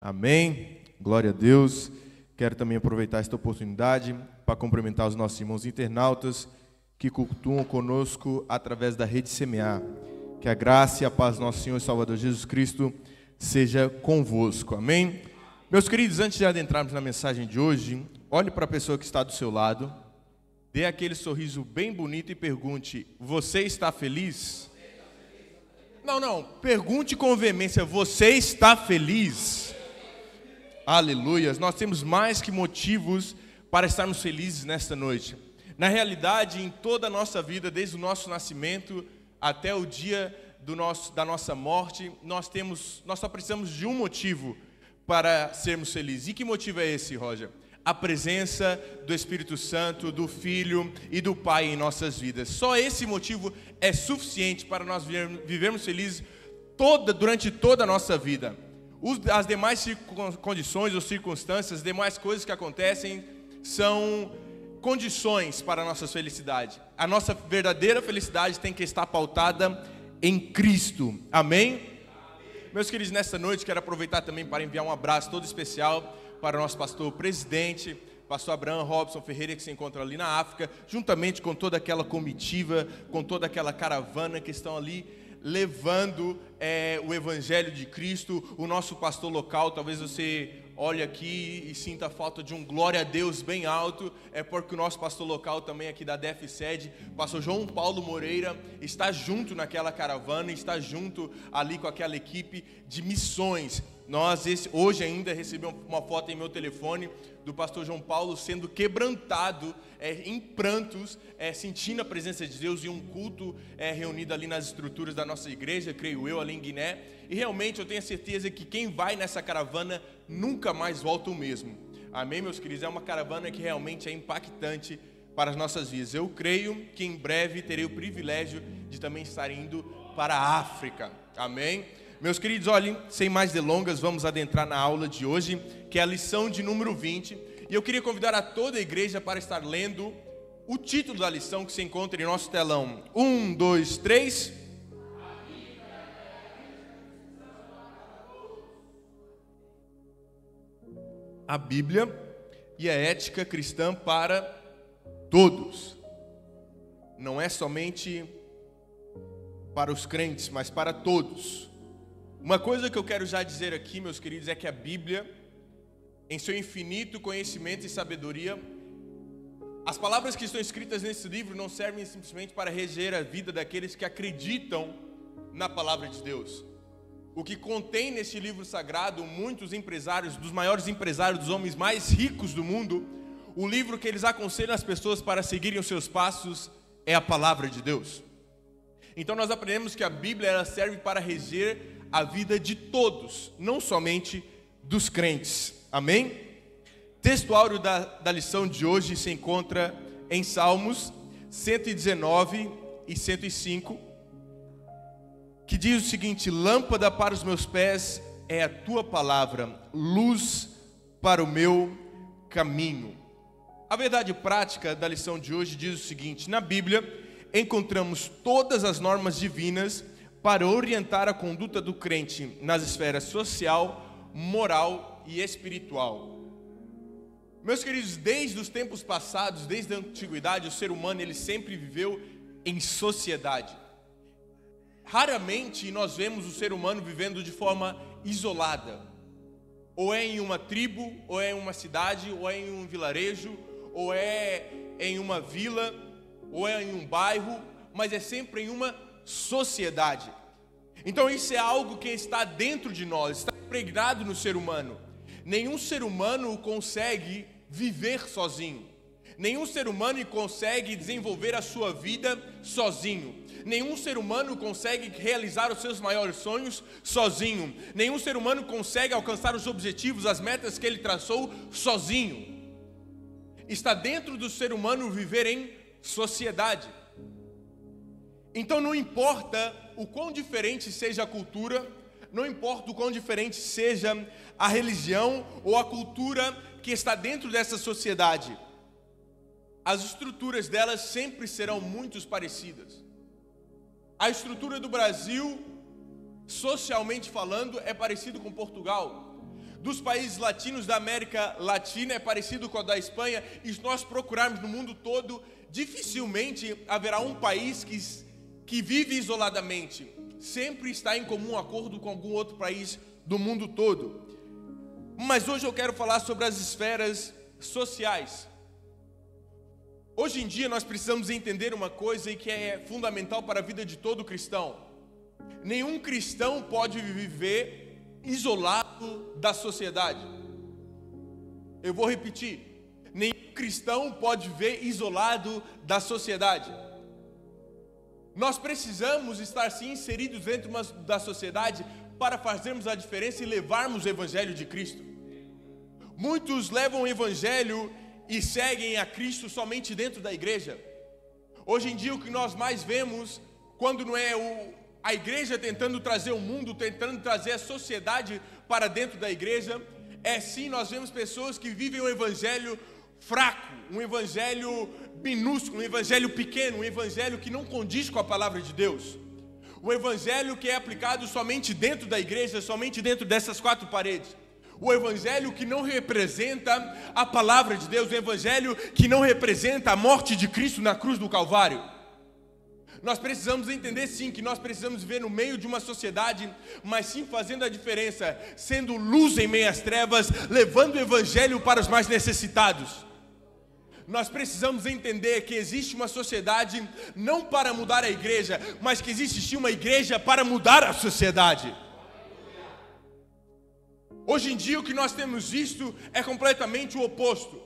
Amém, glória a Deus. Quero também aproveitar esta oportunidade para cumprimentar os nossos irmãos internautas que cultuam conosco através da Rede Semear. Que a graça e a paz do nosso Senhor e Salvador Jesus Cristo seja convosco, amém? Meus queridos, antes de adentrarmos na mensagem de hoje, olhe para a pessoa que está do seu lado, dê aquele sorriso bem bonito e pergunte: você está feliz? Não, pergunte com veemência: você está feliz? Aleluias, nós temos mais que motivos para estarmos felizes nesta noite. Na realidade, em toda a nossa vida, desde o nosso nascimento até o dia da nossa morte, nós só precisamos de um motivo para sermos felizes. E que motivo é esse, Roger? A presença do Espírito Santo, do Filho e do Pai em nossas vidas. Só esse motivo é suficiente para nós vivermos felizes durante toda a nossa vida. As demais condições ou circunstâncias, as demais coisas que acontecem são condições para a nossa felicidade. A nossa verdadeira felicidade tem que estar pautada em Cristo. Amém? Amém. Meus queridos, nesta noite quero aproveitar também para enviar um abraço todo especial para o nosso pastor presidente, pastor Abraham Robson Ferreira, que se encontra ali na África, juntamente com toda aquela comitiva, com toda aquela caravana que estão ali levando o Evangelho de Cristo. O nosso pastor local, talvez você olhe aqui e sinta a falta de um glória a Deus bem alto, é porque o nosso pastor local também aqui da DF-Sede, pastor João Paulo Moreira, está junto naquela caravana, está junto ali com aquela equipe de missões. Hoje ainda recebi uma foto em meu telefone do pastor João Paulo sendo quebrantado, em prantos, sentindo a presença de Deus em um culto reunido ali nas estruturas da nossa igreja, creio eu, ali em Guiné. E realmente eu tenho a certeza que quem vai nessa caravana nunca mais volta o mesmo. Amém, meus queridos? É uma caravana que realmente é impactante para as nossas vidas. Eu creio que em breve terei o privilégio de também estar indo para a África. Amém? Meus queridos, olhem, sem mais delongas, vamos adentrar na aula de hoje, que é a lição de número 20. E eu queria convidar a toda a igreja para estar lendo o título da lição que se encontra em nosso telão. 1, 2, 3. A Bíblia e a ética cristã para todos. Não é somente para os crentes, mas para todos. Uma coisa que eu quero já dizer aqui, meus queridos, é que a Bíblia, em seu infinito conhecimento e sabedoria, as palavras que estão escritas nesse livro não servem simplesmente para reger a vida daqueles que acreditam na palavra de Deus. O que contém neste livro sagrado, muitos empresários, dos maiores empresários, dos homens mais ricos do mundo, o livro que eles aconselham as pessoas para seguirem os seus passos é a palavra de Deus. Então nós aprendemos que a Bíblia ela serve para reger a vida de todos, não somente dos crentes. Amém? Texto áureo da lição de hoje se encontra em Salmos 119 e 105, que diz o seguinte: lâmpada para os meus pés é a tua palavra, luz para o meu caminho. A verdade prática da lição de hoje diz o seguinte: na Bíblia encontramos todas as normas divinas para orientar a conduta do crente nas esferas social, moral e espiritual. Meus queridos, desde os tempos passados, desde a antiguidade, o ser humano ele sempre viveu em sociedade. Raramente nós vemos o ser humano vivendo de forma isolada. Ou é em uma tribo, ou é em uma cidade, ou é em um vilarejo, ou é em uma vila, ou é em um bairro, mas é sempre em uma sociedade. Então isso é algo que está dentro de nós, está impregnado no ser humano. Nenhum ser humano consegue viver sozinho. Nenhum ser humano consegue desenvolver a sua vida sozinho. Nenhum ser humano consegue realizar os seus maiores sonhos sozinho. Nenhum ser humano consegue alcançar os objetivos, as metas que ele traçou sozinho. Está dentro do ser humano viver em sociedade. Então não importa o quão diferente seja a cultura, não importa o quão diferente seja a religião ou a cultura que está dentro dessa sociedade, as estruturas delas sempre serão muito parecidas. A estrutura do Brasil, socialmente falando, é parecido com Portugal. dos países latinos da América Latina é parecido com a da Espanha, e se nós procurarmos no mundo todo, dificilmente haverá um país que vive isoladamente. Sempre está em comum acordo com algum outro país do mundo todo. Mas hoje eu quero falar sobre as esferas sociais. Hoje em dia nós precisamos entender uma coisa que é fundamental para a vida de todo cristão. Nenhum cristão pode viver isolado da sociedade. Eu vou repetir. Nenhum cristão pode viver isolado da sociedade. Nós precisamos estar sim inseridos dentro da sociedade para fazermos a diferença e levarmos o Evangelho de Cristo. Muitos levam o Evangelho e seguem a Cristo somente dentro da igreja. Hoje em dia o que nós mais vemos, quando não é a igreja tentando trazer o mundo, tentando trazer a sociedade para dentro da igreja, é sim, nós vemos pessoas que vivem um evangelho fraco, um evangelho minúsculo, um evangelho pequeno, um evangelho que não condiz com a palavra de Deus. O evangelho que é aplicado somente dentro da igreja, somente dentro dessas quatro paredes. O evangelho que não representa a palavra de Deus, o evangelho que não representa a morte de Cristo na cruz do Calvário. Nós precisamos entender sim que nós precisamos viver no meio de uma sociedade, mas sim fazendo a diferença, sendo luz em meio às trevas, levando o evangelho para os mais necessitados. Nós precisamos entender que existe uma sociedade não para mudar a igreja, mas que existe sim uma igreja para mudar a sociedade. Hoje em dia o que nós temos visto é completamente o oposto.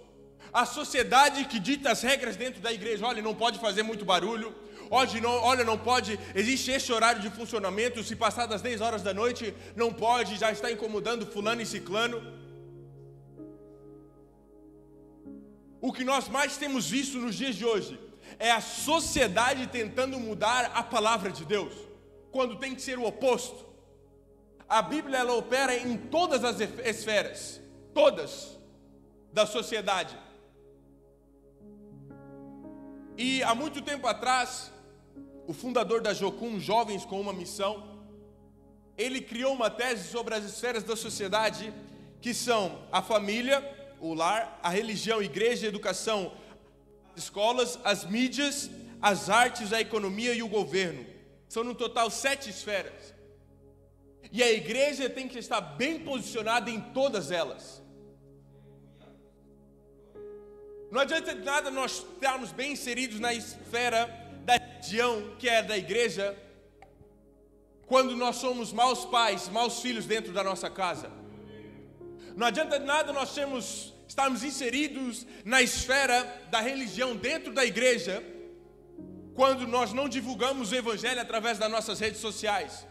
A sociedade que dita as regras dentro da igreja, olha, não pode fazer muito barulho, olha, não pode, existe esse horário de funcionamento, se passar das 10 horas da noite, não pode, já está incomodando fulano e ciclano. O que nós mais temos visto nos dias de hoje é a sociedade tentando mudar a palavra de Deus, quando tem que ser o oposto. A Bíblia ela opera em todas as esferas, todas da sociedade. E há muito tempo atrás, o fundador da Jocum, Jovens com uma Missão, ele criou uma tese sobre as esferas da sociedade, que são a família, o lar, a religião, a igreja, a educação, as escolas, as mídias, as artes, a economia e o governo. São no total 7 esferas. E a igreja tem que estar bem posicionada em todas elas. Não adianta de nada nós estarmos bem inseridos na esfera da religião, que é da igreja, quando nós somos maus pais, maus filhos dentro da nossa casa. Não adianta de nada nós estarmos inseridos na esfera da religião dentro da igreja, quando nós não divulgamos o evangelho através das nossas redes sociais.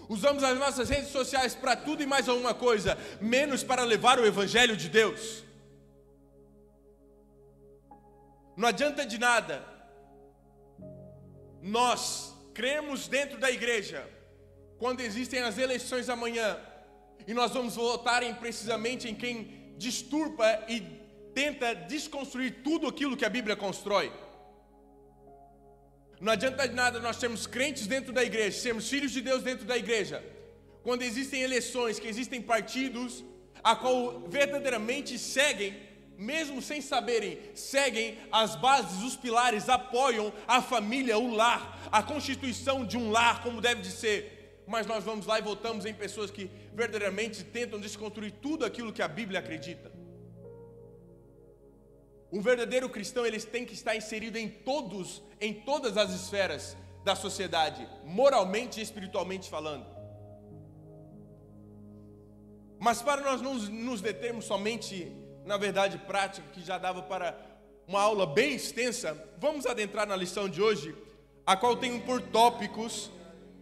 Usamos as nossas redes sociais para tudo e mais alguma coisa, menos para levar o evangelho de Deus. Não adianta de nada nós cremos dentro da igreja, quando existem as eleições amanhã, e nós vamos votar precisamente em quem disturba e tenta desconstruir tudo aquilo que a Bíblia constrói. Não adianta de nada nós termos crentes dentro da igreja, sermos filhos de Deus dentro da igreja, quando existem eleições, que existem partidos a qual verdadeiramente seguem, mesmo sem saberem, seguem as bases, os pilares, apoiam a família, o lar, a constituição de um lar como deve de ser. Mas nós vamos lá e votamos em pessoas que verdadeiramente tentam desconstruir tudo aquilo que a Bíblia acredita. Um verdadeiro cristão, ele tem que estar inserido em todas as esferas da sociedade, moralmente e espiritualmente falando. Mas para nós não nos determos somente na verdade prática, que já dava para uma aula bem extensa, vamos adentrar na lição de hoje, a qual tenho por tópicos.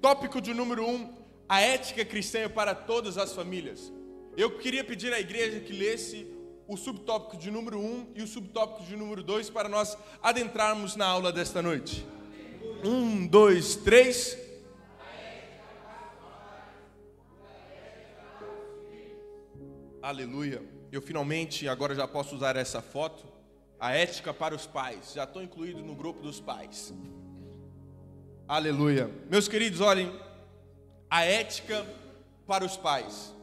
Tópico de número 1, a ética cristã para todas as famílias. Eu queria pedir à igreja que lesse o subtópico de número 1 e o subtópico de número 2 para nós adentrarmos na aula desta noite. 1, 2, 3. Aleluia. Eu finalmente agora já posso usar essa foto. A ética para os pais. Já estou incluído no grupo dos pais. Aleluia. Meus queridos, olhem. A ética para os pais.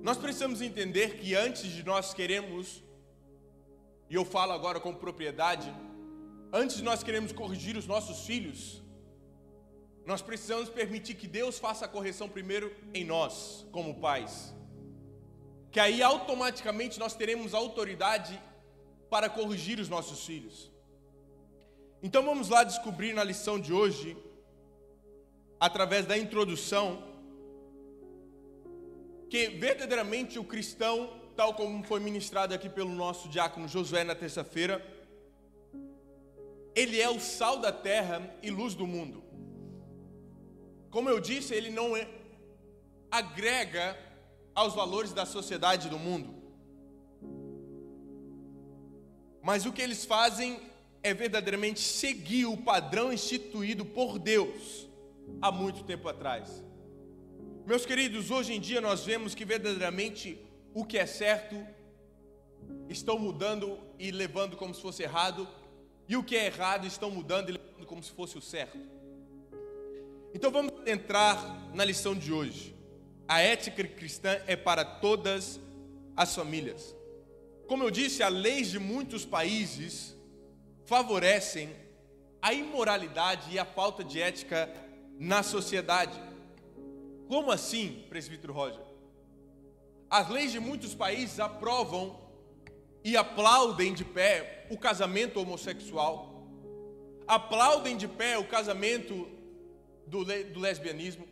Nós precisamos entender que antes de nós queremos, e eu falo agora com propriedade, antes de nós queremos corrigir os nossos filhos, nós precisamos permitir que Deus faça a correção primeiro em nós, como pais. Que aí automaticamente nós teremos autoridade para corrigir os nossos filhos. Então vamos lá descobrir na lição de hoje, através da introdução, que verdadeiramente o cristão, tal como foi ministrado aqui pelo nosso diácono Josué na terça-feira, ele é o sal da terra e luz do mundo. Como eu disse, ele não agrega aos valores da sociedade do mundo. Mas o que eles fazem é verdadeiramente seguir o padrão instituído por Deus há muito tempo atrás. Meus queridos, hoje em dia nós vemos que verdadeiramente o que é certo estão mudando e levando como se fosse errado, e o que é errado estão mudando e levando como se fosse o certo. Então vamos entrar na lição de hoje. A ética cristã é para todas as famílias. Como eu disse, as leis de muitos países favorecem a imoralidade e a falta de ética na sociedade. Como assim, presbítero Roger? As leis de muitos países aprovam e aplaudem de pé o casamento homossexual, aplaudem de pé o casamento do lesbianismo,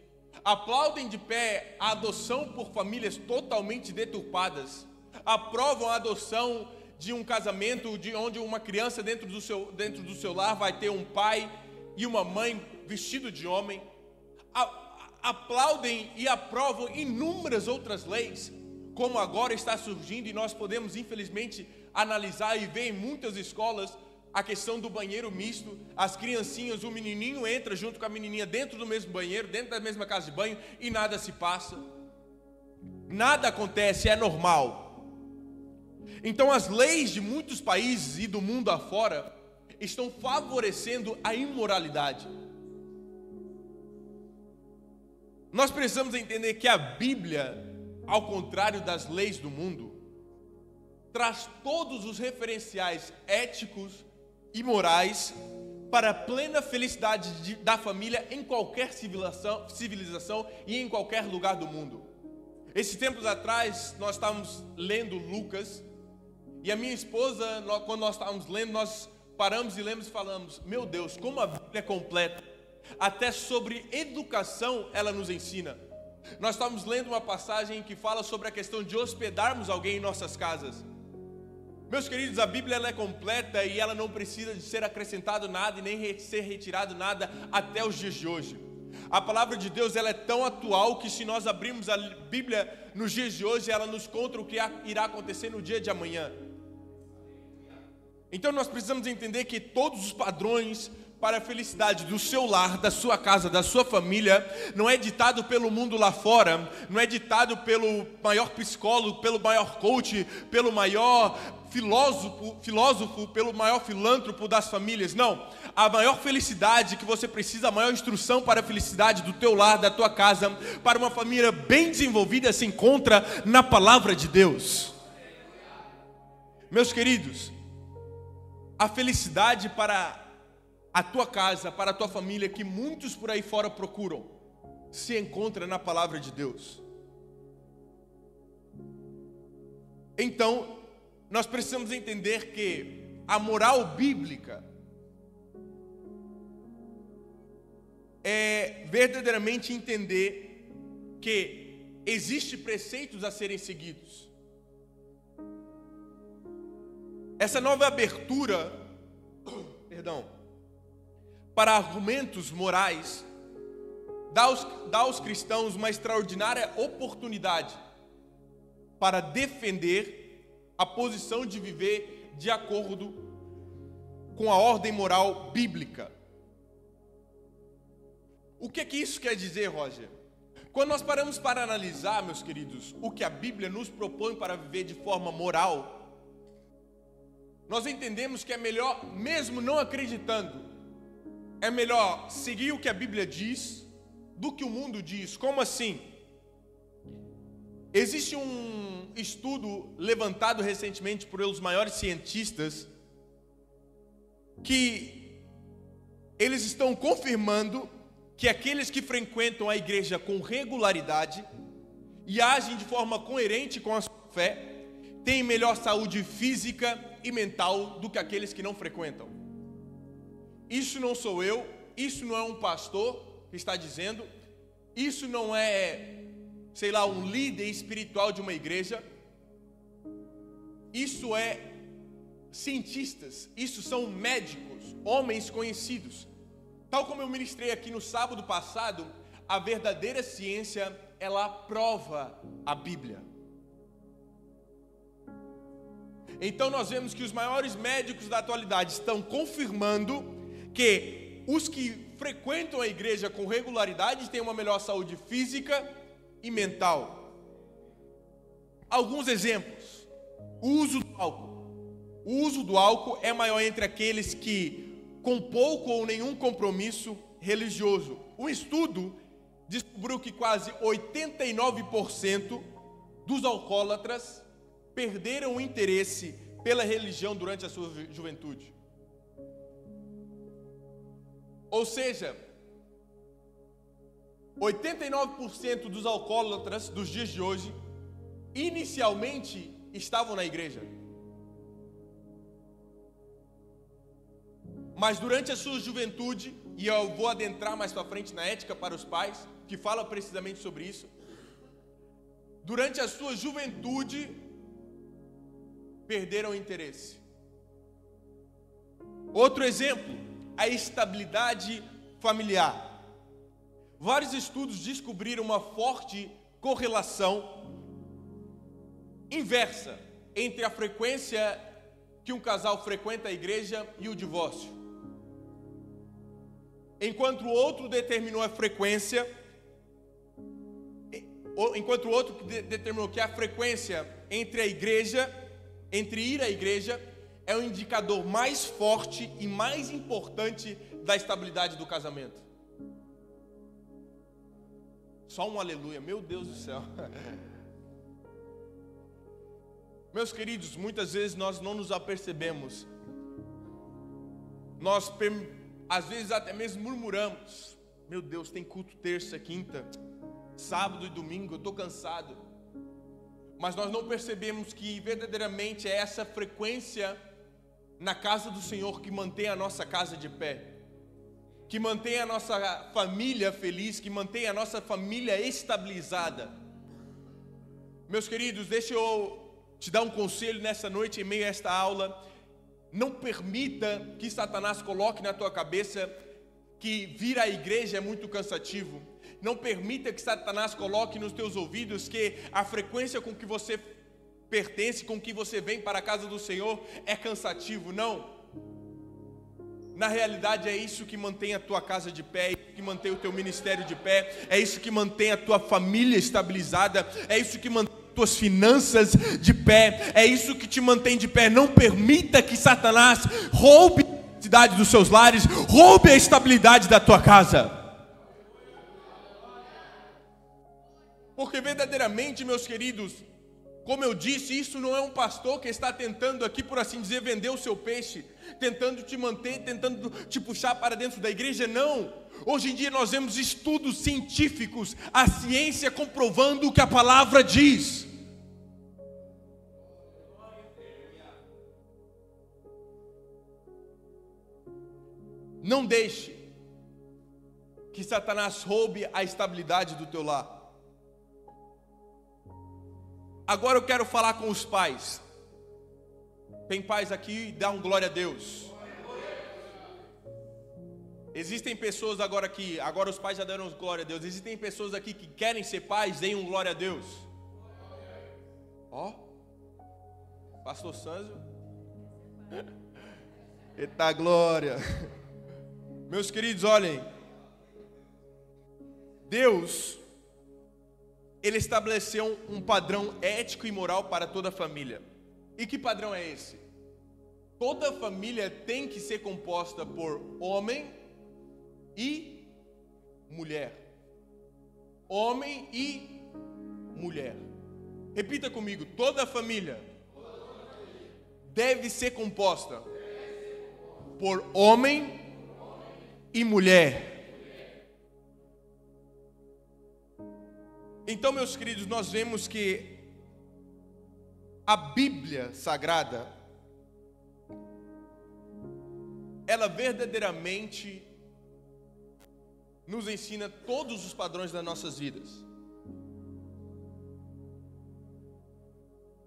aplaudem de pé a adoção por famílias totalmente deturpadas, aprovam a adoção de um casamento de onde uma criança dentro do seu lar vai ter um pai e uma mãe vestido de homem, aplaudem e aprovam inúmeras outras leis, como agora está surgindo, e nós podemos infelizmente analisar e ver em muitas escolas a questão do banheiro misto. As criancinhas, o menininho entra junto com a menininha dentro do mesmo banheiro, dentro da mesma casa de banho, e nada se passa, nada acontece, é normal. Então as leis de muitos países e do mundo afora estão favorecendo a imoralidade. Nós precisamos entender que a Bíblia, ao contrário das leis do mundo, traz todos os referenciais éticos e morais para a plena felicidade da família em qualquer civilização e em qualquer lugar do mundo. Esses tempos atrás, nós estávamos lendo Lucas, e a minha esposa, quando nós estávamos lendo, nós paramos e lemos e falamos: meu Deus, como a Bíblia é completa, até sobre educação ela nos ensina. Nós estávamos lendo uma passagem que fala sobre a questão de hospedarmos alguém em nossas casas. Meus queridos, a Bíblia ela é completa e ela não precisa de ser acrescentado nada e nem ser retirado nada até os dias de hoje. A palavra de Deus ela é tão atual que se nós abrirmos a Bíblia nos dias de hoje, ela nos conta o que irá acontecer no dia de amanhã. Então nós precisamos entender que todos os padrões para a felicidade do seu lar, da sua casa, da sua família, não é ditado pelo mundo lá fora, não é ditado pelo maior psicólogo, pelo maior coach, pelo maior filósofo, pelo maior filântropo das famílias. Não, a maior felicidade que você precisa, a maior instrução para a felicidade do teu lar, da tua casa, para uma família bem desenvolvida, se encontra na palavra de Deus. Meus queridos, a felicidade para a tua casa, para a tua família, que muitos por aí fora procuram, se encontra na palavra de Deus. Então, nós precisamos entender que a moral bíblica é verdadeiramente entender que existem preceitos a serem seguidos. Essa nova abertura, para argumentos morais, dá aos cristãos uma extraordinária oportunidade para defender a posição de viver de acordo com a ordem moral bíblica. O que isso quer dizer, Roger? Quando nós paramos para analisar, meus queridos, o que a Bíblia nos propõe para viver de forma moral, nós entendemos que é melhor, mesmo não acreditando, é melhor seguir o que a Bíblia diz do que o mundo diz. Como assim? Existe um estudo levantado recentemente por os maiores cientistas que eles estão confirmando que aqueles que frequentam a igreja com regularidade e agem de forma coerente com a sua fé têm melhor saúde física e mental do que aqueles que não frequentam. Isso não sou eu, isso não é um pastor que está dizendo, isso não é, sei lá, um líder espiritual de uma igreja, isso é cientistas, isso são médicos, homens conhecidos. Tal como eu ministrei aqui no sábado passado, a verdadeira ciência, ela prova a Bíblia. Então nós vemos que os maiores médicos da atualidade estão confirmando que os que frequentam a igreja com regularidade têm uma melhor saúde física e mental. Alguns exemplos. O uso do álcool. O uso do álcool é maior entre aqueles que com pouco ou nenhum compromisso religioso. Um estudo descobriu que quase 89% dos alcoólatras perderam o interesse pela religião durante a sua juventude. Ou seja, 89% dos alcoólatras dos dias de hoje inicialmente estavam na igreja. Mas durante a sua juventude, e eu vou adentrar mais para frente na ética para os pais, que fala precisamente sobre isso. Durante a sua juventude, perderam o interesse. Outro exemplo, a estabilidade familiar. Vários estudos descobriram uma forte correlação inversa entre a frequência que um casal frequenta a igreja e o divórcio. Enquanto o outro determinou a frequência, enquanto o outro determinou que a frequência entre ir à igreja é o indicador mais forte e mais importante da estabilidade do casamento. Só um aleluia, meu Deus do céu. Meus queridos, muitas vezes nós não nos apercebemos. Nós às vezes até mesmo murmuramos. Meu Deus, tem culto terça, quinta, sábado e domingo, eu estou cansado. Mas nós não percebemos que verdadeiramente é essa frequência na casa do Senhor que mantém a nossa casa de pé, que mantém a nossa família feliz, que mantém a nossa família estabilizada. Meus queridos, deixa eu te dar um conselho nessa noite, em meio a esta aula. Não permita que Satanás coloque na tua cabeça que vir à igreja é muito cansativo. Não permita que Satanás coloque nos teus ouvidos que a frequência com que você pertence, com que você vem para a casa do Senhor é cansativo. Não. Na realidade é isso que mantém a tua casa de pé, é isso que mantém o teu ministério de pé, é isso que mantém a tua família estabilizada, é isso que mantém as tuas finanças de pé, é isso que te mantém de pé. Não permita que Satanás roube a estabilidade dos seus lares, roube a estabilidade da tua casa. Porque verdadeiramente, meus queridos, como eu disse, isso não é um pastor que está tentando aqui, por assim dizer, vender o seu peixe, tentando te manter, tentando te puxar para dentro da igreja, não. Hoje em dia nós vemos estudos científicos, a ciência comprovando o que a palavra diz. Não deixe que Satanás roube a estabilidade do teu lar. Agora eu quero falar com os pais. Tem pais aqui? Dá um glória a Deus. Existem pessoas agora os pais já deram glória a Deus. Existem pessoas aqui que querem ser pais, deem um glória a Deus. Ó, pastor Sanzio. Eita glória. Meus queridos, olhem. Deus, Ele estabeleceu um padrão ético e moral para toda a família. E que padrão é esse? Toda família tem que ser composta por homem e mulher. Homem e mulher. Repita comigo: toda família deve ser composta por homem e mulher. Então, meus queridos, nós vemos que a Bíblia Sagrada, ela verdadeiramente nos ensina todos os padrões das nossas vidas.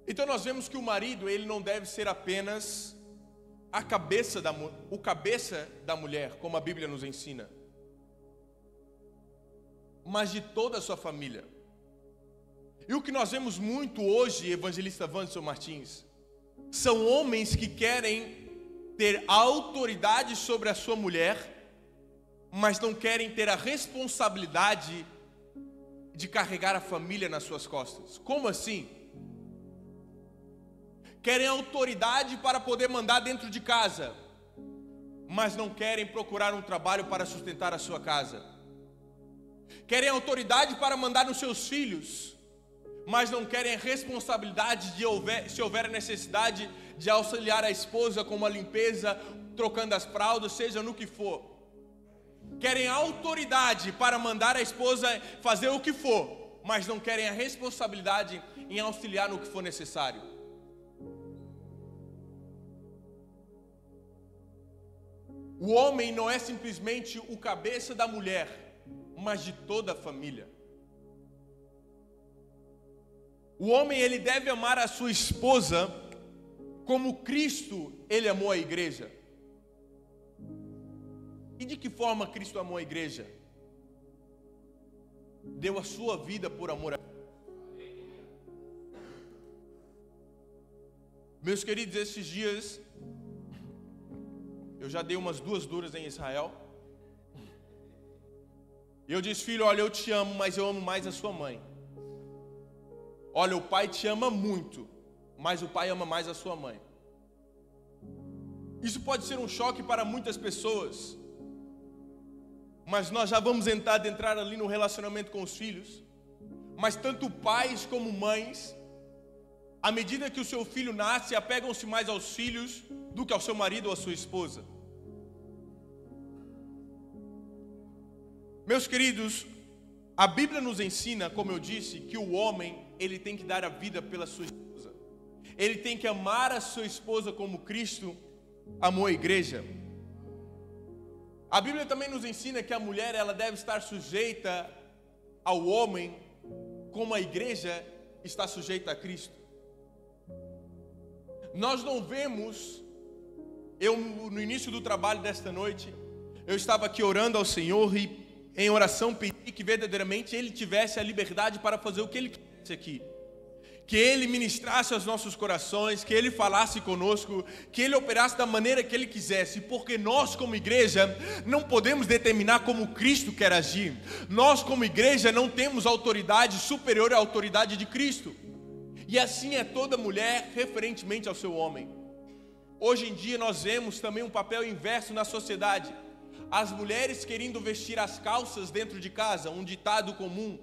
Então nós vemos que o marido, ele não deve ser apenas o cabeça da mulher, como a Bíblia nos ensina, mas de toda a sua família. E o que nós vemos muito hoje, evangelista Wanderson Martins, são homens que querem ter autoridade sobre a sua mulher, mas não querem ter a responsabilidade de carregar a família nas suas costas. Como assim? Querem autoridade para poder mandar dentro de casa, mas não querem procurar um trabalho para sustentar a sua casa. Querem autoridade para mandar nos seus filhos, mas não querem a responsabilidade se houver a necessidade de auxiliar a esposa com a limpeza, trocando as fraldas, seja no que for. Querem autoridade para mandar a esposa fazer o que for, mas não querem a responsabilidade em auxiliar no que for necessário. O homem não é simplesmente o cabeça da mulher, mas de toda a família. O homem, ele deve amar a sua esposa como Cristo, ele amou a igreja. E de que forma Cristo amou a igreja? Deu a sua vida por amor a ela. Meus queridos, esses dias eu já dei umas 2 duras em Israel. E eu disse: filho, olha, eu te amo, mas eu amo mais a sua mãe. Olha, o pai te ama muito, mas o pai ama mais a sua mãe. Isso pode ser um choque para muitas pessoas, mas nós já vamos entrar ali no relacionamento com os filhos. Mas tanto pais como mães, à medida que o seu filho nasce, apegam-se mais aos filhos do que ao seu marido ou à sua esposa. Meus queridos, a Bíblia nos ensina, como eu disse, que o homem, ele tem que dar a vida pela sua esposa. Ele tem que amar a sua esposa como Cristo amou a igreja. A Bíblia também nos ensina que a mulher, ela deve estar sujeita ao homem como a igreja está sujeita a Cristo. Nós não vemos, no início do trabalho desta noite, eu estava aqui orando ao Senhor e em oração pedi que verdadeiramente Ele tivesse a liberdade para fazer o que Ele quisesse aqui. Que Ele ministrasse aos nossos corações, que Ele falasse conosco, que Ele operasse da maneira que Ele quisesse, porque nós como igreja não podemos determinar como Cristo quer agir. Nós como igreja não temos autoridade superior à autoridade de Cristo. E assim é toda mulher referentemente ao seu homem. Hoje em dia nós vemos também um papel inverso na sociedade. As mulheres querendo vestir as calças dentro de casa, um ditado comum.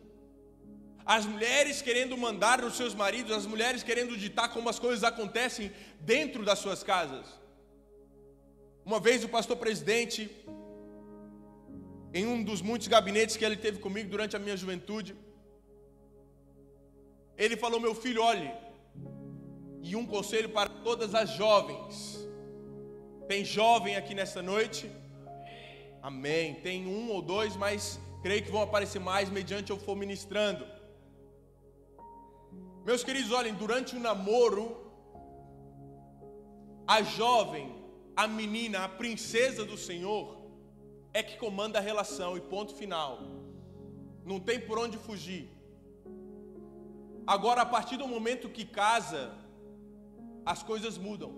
As mulheres querendo mandar nos seus maridos, as mulheres querendo ditar como as coisas acontecem dentro das suas casas. Uma vez o pastor presidente, em um dos muitos gabinetes que ele teve comigo durante a minha juventude, ele falou: meu filho, olhe, e um conselho para todas as jovens. Tem jovem aqui nessa noite? Amém. Tem 1 ou 2, mas creio que vão aparecer mais mediante eu for ministrando. Meus queridos, olhem, durante o namoro, a jovem, a menina, a princesa do Senhor é que comanda a relação e ponto final. Não tem por onde fugir. Agora, a partir do momento que casa, as coisas mudam.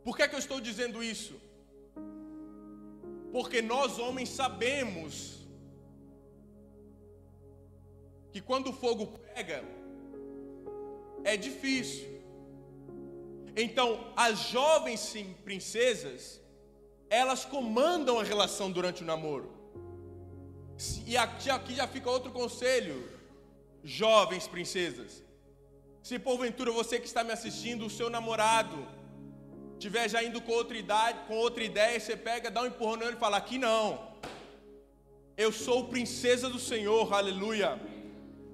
Por que é que eu estou dizendo isso? Porque nós homens sabemos que quando o fogo pega, é difícil. Então, as jovens princesas, elas comandam a relação durante o namoro. E aqui já fica outro conselho. jovens princesas, se porventura você que está me assistindo, o seu namorado estiver já indo com outra ideia, você pega, dá um empurrão nele e fala: aqui não, eu sou princesa do Senhor, aleluia,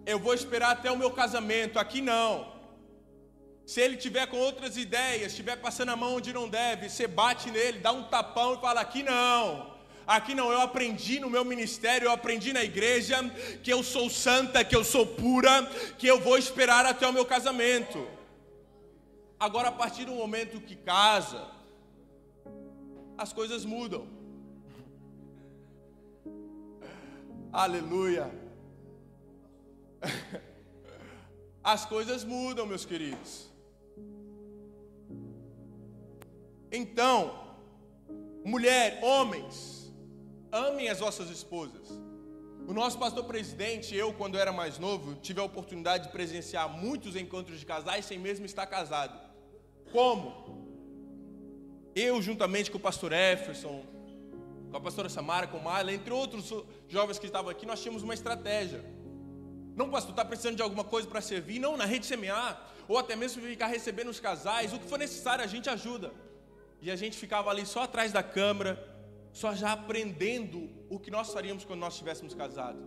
eu vou esperar até o meu casamento, aqui não. Se ele estiver com outras ideias, estiver passando a mão onde não deve, você bate nele, dá um tapão e fala: aqui não, eu aprendi no meu ministério, eu aprendi na igreja, que eu sou santa, que eu sou pura, que eu vou esperar até o meu casamento. Agora, a partir do momento que casa, as coisas mudam. Aleluia. As coisas mudam, meus queridos. Então, mulher, homens, amem as vossas esposas. O nosso pastor presidente, eu quando era mais novo, tive a oportunidade de presenciar muitos encontros de casais sem mesmo estar casado. Como? Eu, juntamente com o pastor Efferson, com a pastora Samara, com o Marla, entre outros jovens que estavam aqui, nós tínhamos uma estratégia. Não, pastor, está precisando de alguma coisa para servir? Não, na rede CMA, ou até mesmo ficar recebendo os casais, o que for necessário a gente ajuda. E a gente ficava ali só atrás da câmera, só já aprendendo o que nós faríamos quando nós estivéssemos casados.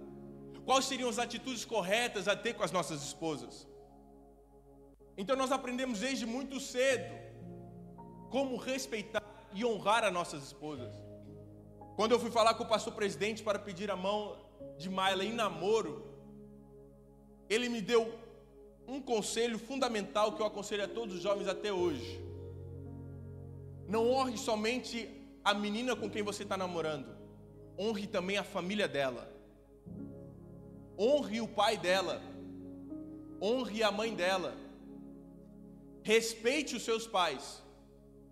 Quais seriam as atitudes corretas a ter com as nossas esposas. Então nós aprendemos desde muito cedo como respeitar e honrar as nossas esposas. Quando eu fui falar com o pastor presidente para pedir a mão de Mayla em namoro, ele me deu um conselho fundamental que eu aconselho a todos os jovens até hoje. Não honre somente a menina com quem você está namorando, honre também a família dela, honre o pai dela, honre a mãe dela, respeite os seus pais,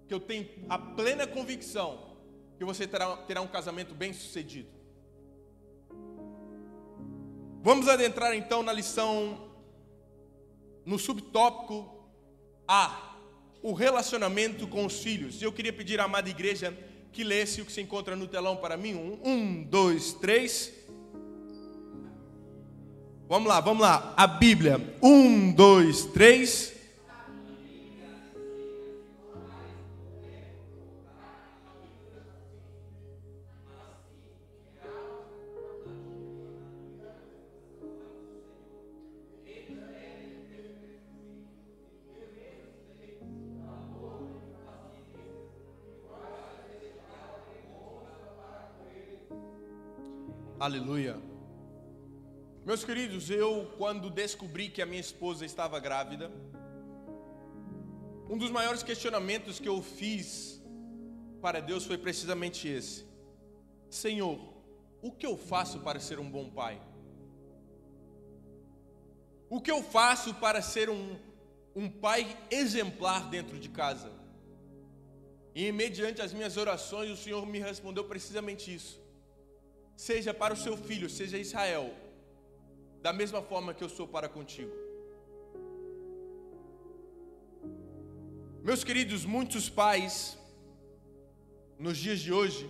que eu tenho a plena convicção que você terá um casamento bem sucedido. Vamos adentrar então na lição, no subtópico A, o relacionamento com os filhos. Eu queria pedir à amada igreja que lesse o que se encontra no telão para mim. 1, 2, 3. Vamos lá. A Bíblia. 1, 2, 3. Aleluia. Meus queridos, eu quando descobri que a minha esposa estava grávida, um dos maiores questionamentos que eu fiz para Deus foi precisamente esse: Senhor, o que eu faço para ser um bom pai? O que eu faço para ser um pai exemplar dentro de casa? E mediante as minhas orações, o Senhor me respondeu precisamente isso: seja para o seu filho, seja Israel, da mesma forma que eu sou para contigo. Meus queridos, muitos pais, nos dias de hoje,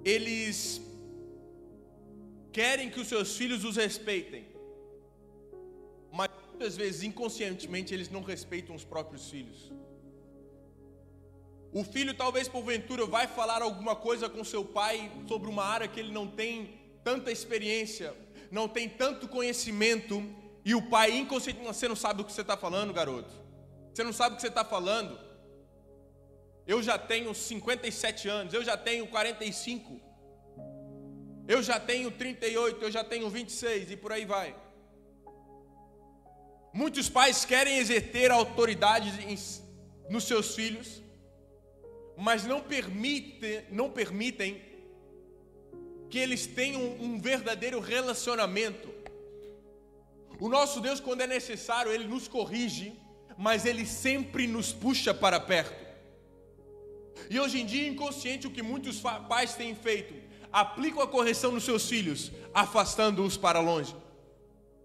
eles querem que os seus filhos os respeitem, mas muitas vezes, inconscientemente, eles não respeitam os próprios filhos. O filho talvez porventura vai falar alguma coisa com seu pai sobre uma área que ele não tem tanta experiência, não tem tanto conhecimento, e o pai inconscientemente: você não sabe o que você está falando, garoto, você não sabe o que você está falando. Eu já tenho 57 anos, eu já tenho 45, eu já tenho 38, eu já tenho 26 e por aí vai. Muitos pais querem exercer autoridade nos seus filhos, mas não permitem que eles tenham um verdadeiro relacionamento. O nosso Deus, quando é necessário, Ele nos corrige, mas Ele sempre nos puxa para perto. E hoje em dia, inconsciente, o que muitos pais têm feito: aplicam a correção nos seus filhos, afastando-os para longe.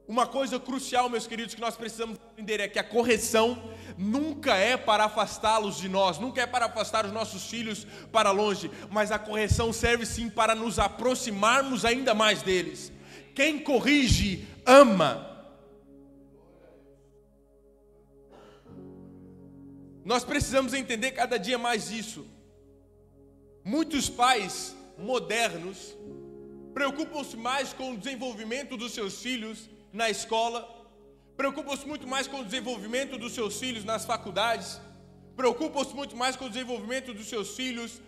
Uma coisa crucial, meus queridos, que nós precisamos entender é que a correção nunca é para afastá-los de nós, nunca é para afastar os nossos filhos para longe, mas a correção serve sim para nos aproximarmos ainda mais deles. quem corrige ama. Nós precisamos entender cada dia mais isso. Muitos pais modernos preocupam-se mais com o desenvolvimento dos seus filhos na escola, preocupam-se muito mais com o desenvolvimento dos seus filhos nas faculdades, preocupam-se muito mais com o desenvolvimento dos seus filhos,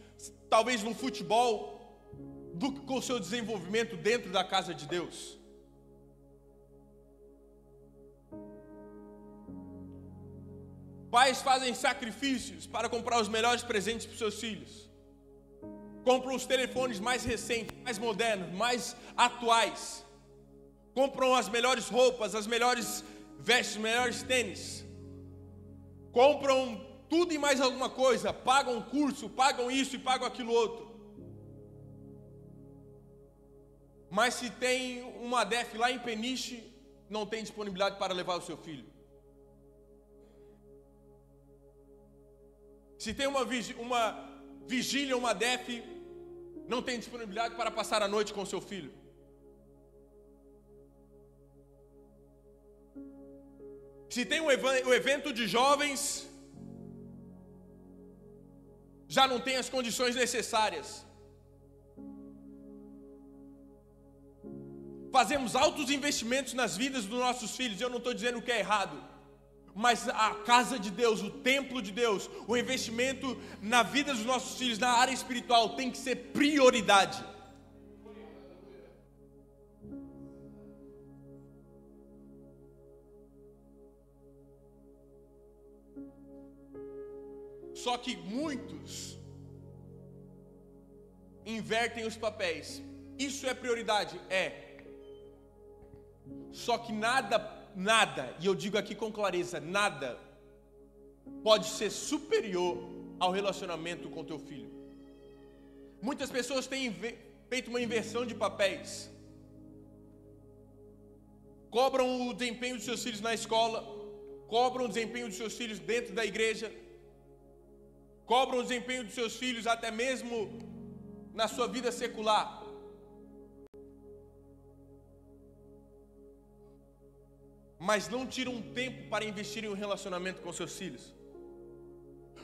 talvez no futebol, do que com o seu desenvolvimento dentro da casa de Deus. Pais fazem sacrifícios para comprar os melhores presentes para os seus filhos. Compram os telefones mais recentes, mais modernos, mais atuais. Compram as melhores roupas, as melhores vestes, os melhores tênis. Compram tudo e mais alguma coisa. Pagam curso, pagam isso e pagam aquilo outro. Mas se tem uma ADEF lá em Peniche, não tem disponibilidade para levar o seu filho. Se tem uma vigília, uma ADEF, não tem disponibilidade para passar a noite com o seu filho. Se tem um evento de jovens, já não tem as condições necessárias. Fazemos altos investimentos nas vidas dos nossos filhos. Eu não estou dizendo que é errado. Mas a casa de Deus, o templo de Deus, o investimento na vida dos nossos filhos, na área espiritual, tem que ser prioridade. Só que muitos invertem os papéis. Isso é prioridade? É. Só que nada, e eu digo aqui com clareza, nada pode ser superior ao relacionamento com teu filho. Muitas pessoas têm feito uma inversão de papéis. Cobram o desempenho dos seus filhos na escola, cobram o desempenho dos seus filhos dentro da igreja, cobram o desempenho dos seus filhos até mesmo na sua vida secular. Mas não tiram um tempo para investir em um relacionamento com seus filhos.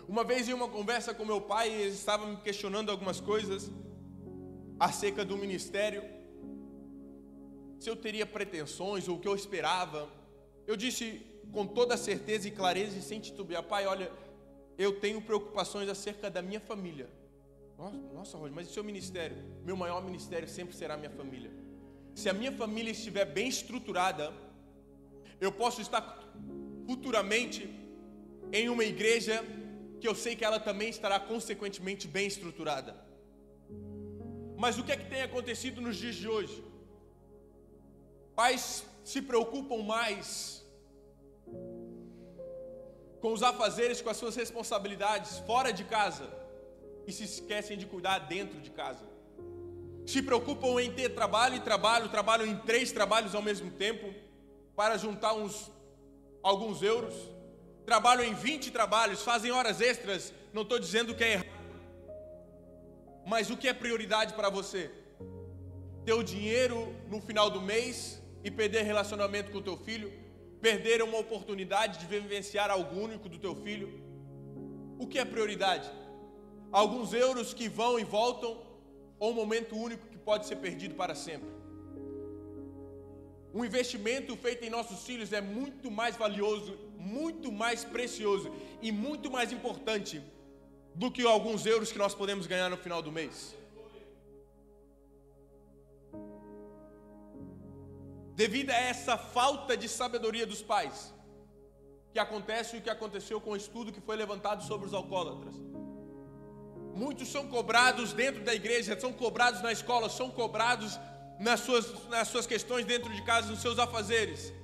Uma vez em uma conversa com meu pai, ele estava me questionando algumas coisas acerca do ministério, se eu teria pretensões ou o que eu esperava. Eu disse com toda certeza e clareza e sem titubear: pai, olha, eu tenho preocupações acerca da minha família. Nossa, Roger, mas e o seu ministério? Meu maior ministério sempre será a minha família. Se a minha família estiver bem estruturada, eu posso estar futuramente em uma igreja que eu sei que ela também estará consequentemente bem estruturada. Mas o que é que tem acontecido nos dias de hoje? Pais se preocupam mais com os afazeres, com as suas responsabilidades fora de casa e se esquecem de cuidar dentro de casa. Se preocupam em ter trabalho, trabalham em 3 trabalhos ao mesmo tempo para juntar alguns euros. Trabalham em 20 trabalhos, fazem horas extras. Não estou dizendo que é errado, mas o que é prioridade para você? Ter o dinheiro no final do mês e perder relacionamento com o teu filho? Perder uma oportunidade de vivenciar algo único do teu filho? O que é prioridade? Alguns euros que vão e voltam, ou um momento único que pode ser perdido para sempre? Um investimento feito em nossos filhos é muito mais valioso, muito mais precioso e muito mais importante do que alguns euros que nós podemos ganhar no final do mês. Devido a essa falta de sabedoria dos pais, que acontece o que aconteceu com o estudo que foi levantado sobre os alcoólatras. Muitos são cobrados dentro da igreja, são cobrados na escola, são cobrados nas suas questões dentro de casa, nos seus afazeres,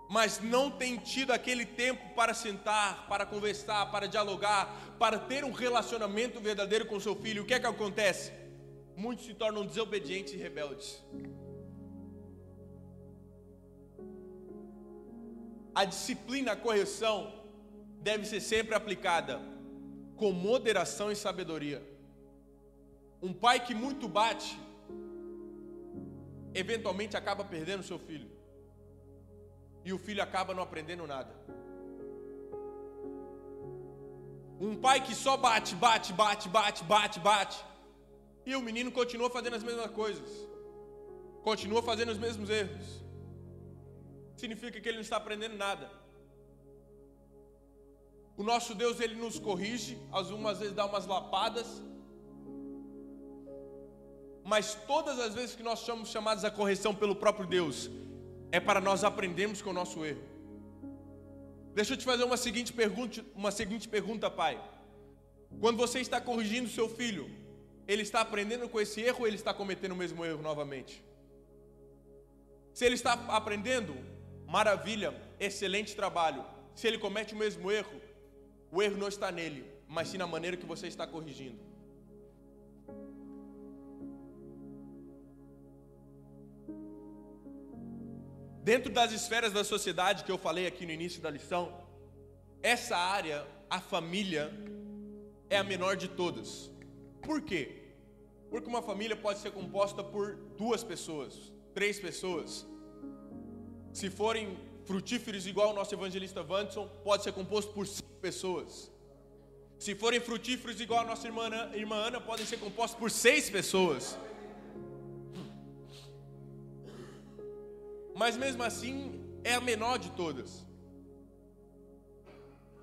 mas não tem tido aquele tempo para sentar, para conversar, para dialogar, para ter um relacionamento verdadeiro com seu filho. O que é que acontece? Muitos se tornam desobedientes e rebeldes. A disciplina, a correção deve ser sempre aplicada com moderação e sabedoria. Um pai que muito bate eventualmente acaba perdendo seu filho. E o filho acaba não aprendendo nada. Um pai que só bate, e o menino continua fazendo as mesmas coisas, continua fazendo os mesmos erros. Significa que ele não está aprendendo nada. O nosso Deus, ele nos corrige, algumas vezes dá umas lapadas, mas todas as vezes que nós somos chamados à correção pelo próprio Deus, é para nós aprendermos com o nosso erro. Deixa eu te fazer uma seguinte pergunta, pai. Quando você está corrigindo seu filho, ele está aprendendo com esse erro ou ele está cometendo o mesmo erro novamente? Se ele está aprendendo, maravilha, excelente trabalho. Se ele comete o mesmo erro, o erro não está nele, mas sim na maneira que você está corrigindo. Dentro das esferas da sociedade que eu falei aqui no início da lição, essa área, a família, é a menor de todas. Por quê? Porque uma família pode ser composta por 2 pessoas, 3 pessoas. Se forem frutíferos igual o nosso evangelista Wanderson, pode ser composto por 5 pessoas. Se forem frutíferos igual a nossa irmã Ana, podem ser compostos por 6 pessoas. Mas mesmo assim, é a menor de todas.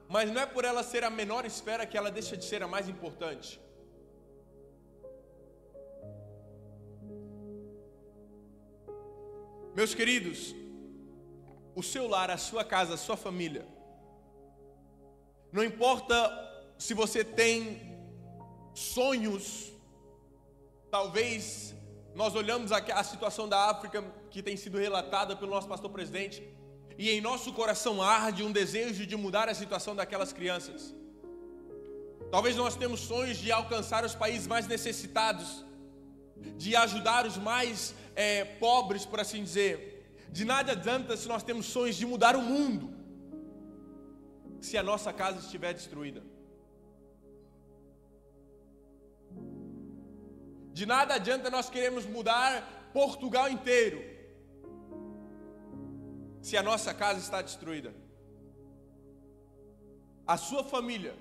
Mas não é por ela ser a menor esfera que ela deixa de ser a mais importante. Meus queridos, o seu lar, a sua casa, a sua família, não importa se você tem sonhos, talvez nós olhamos a situação da África que tem sido relatada pelo nosso pastor presidente, e em nosso coração arde um desejo de mudar a situação daquelas crianças. Talvez nós temos sonhos de alcançar os países mais necessitados, de ajudar os mais pobres, por assim dizer. De nada adianta se nós temos sonhos de mudar o mundo, se a nossa casa estiver destruída. De nada adianta nós queremos mudar Portugal inteiro, se a nossa casa está destruída. A sua família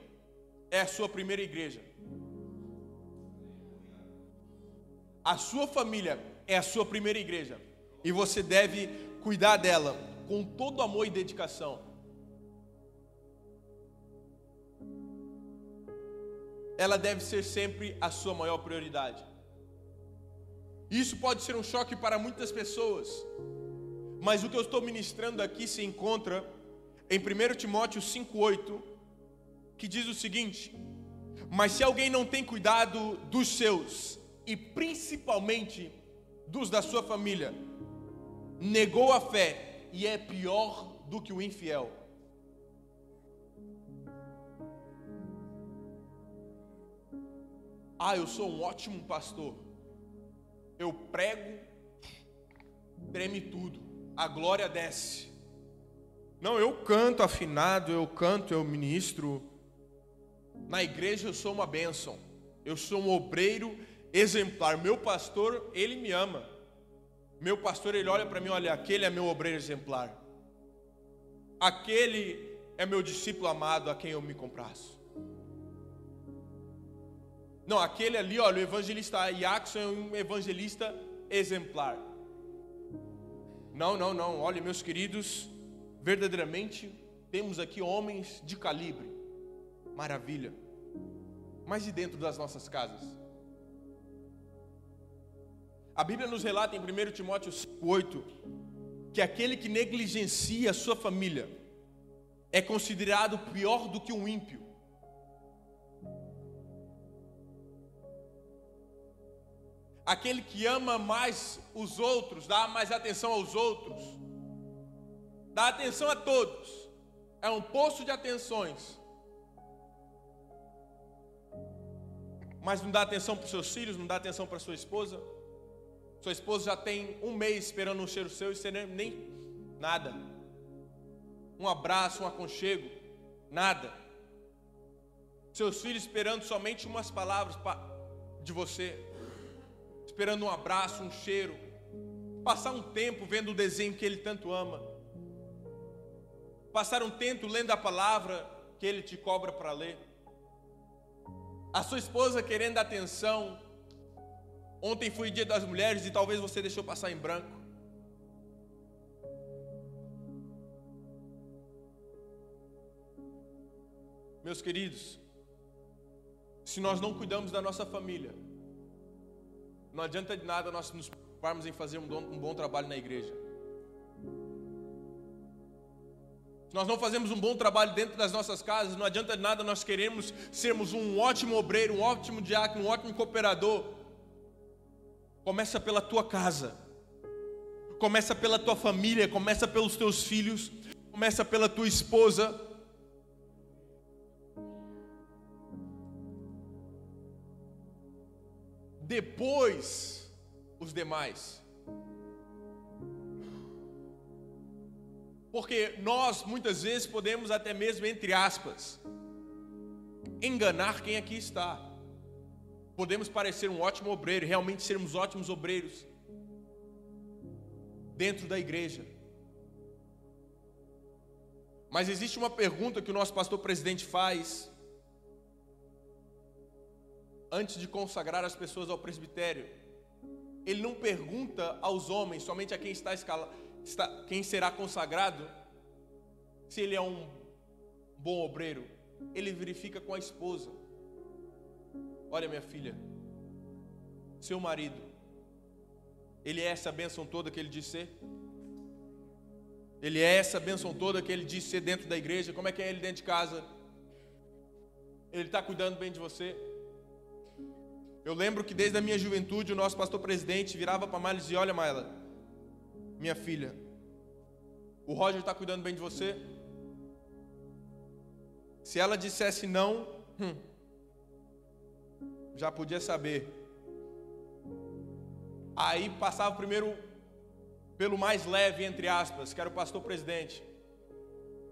é a sua primeira igreja. A sua família é a sua primeira igreja. E você deve cuidar dela com todo amor e dedicação. Ela deve ser sempre a sua maior prioridade. Isso pode ser um choque para muitas pessoas, mas o que eu estou ministrando aqui se encontra em 1 Timóteo 5,8, que diz o seguinte: mas se alguém não tem cuidado dos seus, e principalmente dos da sua família, negou a fé e é pior do que o infiel. Eu sou um ótimo pastor, eu prego, treme tudo, a glória desce. Não, eu canto afinado, eu ministro. Na igreja eu sou uma bênção, eu sou um obreiro exemplar. Meu pastor, ele me ama. Meu pastor, ele olha para mim, olha, aquele é meu obreiro exemplar. Aquele é meu discípulo amado a quem eu me compraço. Não, aquele ali, olha, o evangelista Jackson é um evangelista exemplar. Não, olha, meus queridos, verdadeiramente temos aqui homens de calibre. Maravilha. Mas e dentro das nossas casas? A Bíblia nos relata em 1 Timóteo 5,8 que aquele que negligencia a sua família é considerado pior do que um ímpio. Aquele que ama mais os outros, dá mais atenção aos outros, dá atenção a todos, é um poço de atenções, mas não dá atenção para os seus filhos, não dá atenção para sua esposa. Sua esposa já tem um mês esperando um cheiro seu e você nem nada, um abraço, um aconchego, nada. Seus filhos esperando somente umas palavras de você, esperando um abraço, um cheiro. passar um tempo vendo o desenho que Ele tanto ama, passar um tempo lendo a palavra que Ele te cobra para ler, a sua esposa querendo atenção. Ontem foi o Dia das Mulheres e talvez você deixou passar em branco. Meus queridos, se nós não cuidamos da nossa família, não adianta de nada nós nos preocuparmos em fazer um bom trabalho na igreja. Se nós não fazemos um bom trabalho dentro das nossas casas, não adianta de nada nós queremos sermos um ótimo obreiro, um ótimo diácono, um ótimo cooperador. Começa pela tua casa, começa pela tua família, começa pelos teus filhos, começa pela tua esposa. Depois, os demais. Porque nós, muitas vezes, podemos até mesmo, entre aspas, enganar quem aqui está. Podemos parecer um ótimo obreiro, realmente sermos ótimos obreiros dentro da igreja. Mas existe uma pergunta que o nosso pastor presidente faz antes de consagrar as pessoas ao presbitério. Ele não pergunta aos homens, somente a quem quem será consagrado, se ele é um bom obreiro. Ele verifica com a esposa. Olha, minha filha, seu marido, ele é essa bênção toda que ele diz ser? Ele é essa bênção toda que ele diz ser dentro da igreja? Como é que é ele dentro de casa? Ele está cuidando bem de você? Eu lembro que desde a minha juventude o nosso pastor presidente virava para Maila e dizia: olha, Maila, minha filha, o Roger está cuidando bem de você? Se ela dissesse não, já podia saber. Aí passava primeiro pelo mais leve, entre aspas, que era o pastor presidente.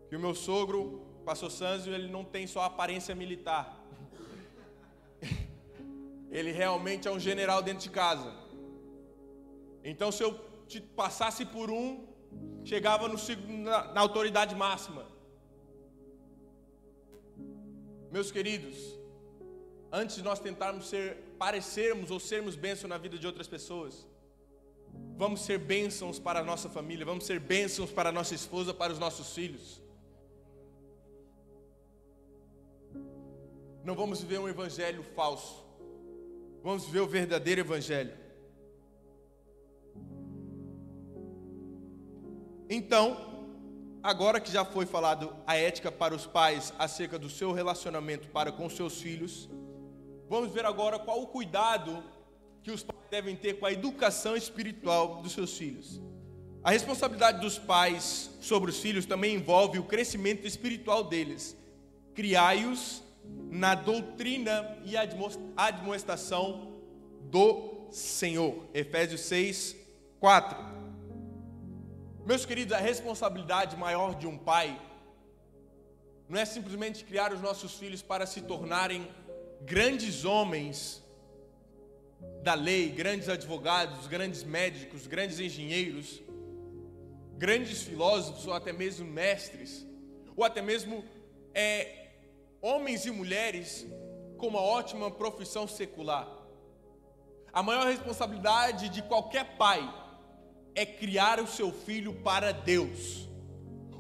Que o meu sogro, o pastor Sanzio, ele não tem só aparência militar. Ele realmente é um general dentro de casa. Então, se eu te passasse por chegava na autoridade máxima. Meus queridos, antes de nós tentarmos parecermos ou sermos bênção na vida de outras pessoas, vamos ser bênçãos para a nossa família, vamos ser bênçãos para a nossa esposa, para os nossos filhos. Não vamos viver um evangelho falso. Vamos viver o verdadeiro evangelho. Então, agora que já foi falado a ética para os pais acerca do seu relacionamento para com seus filhos, vamos ver agora qual o cuidado que os pais devem ter com a educação espiritual dos seus filhos. A responsabilidade dos pais sobre os filhos também envolve o crescimento espiritual deles. Criai-os na doutrina e admoestação do Senhor. Efésios 6, 4. Meus queridos, a responsabilidade maior de um pai não é simplesmente criar os nossos filhos para se tornarem grandes homens da lei, grandes advogados, grandes médicos, grandes engenheiros, grandes filósofos ou até mesmo mestres, ou até mesmo homens e mulheres com uma ótima profissão secular. A maior responsabilidade de qualquer pai é criar o seu filho para Deus.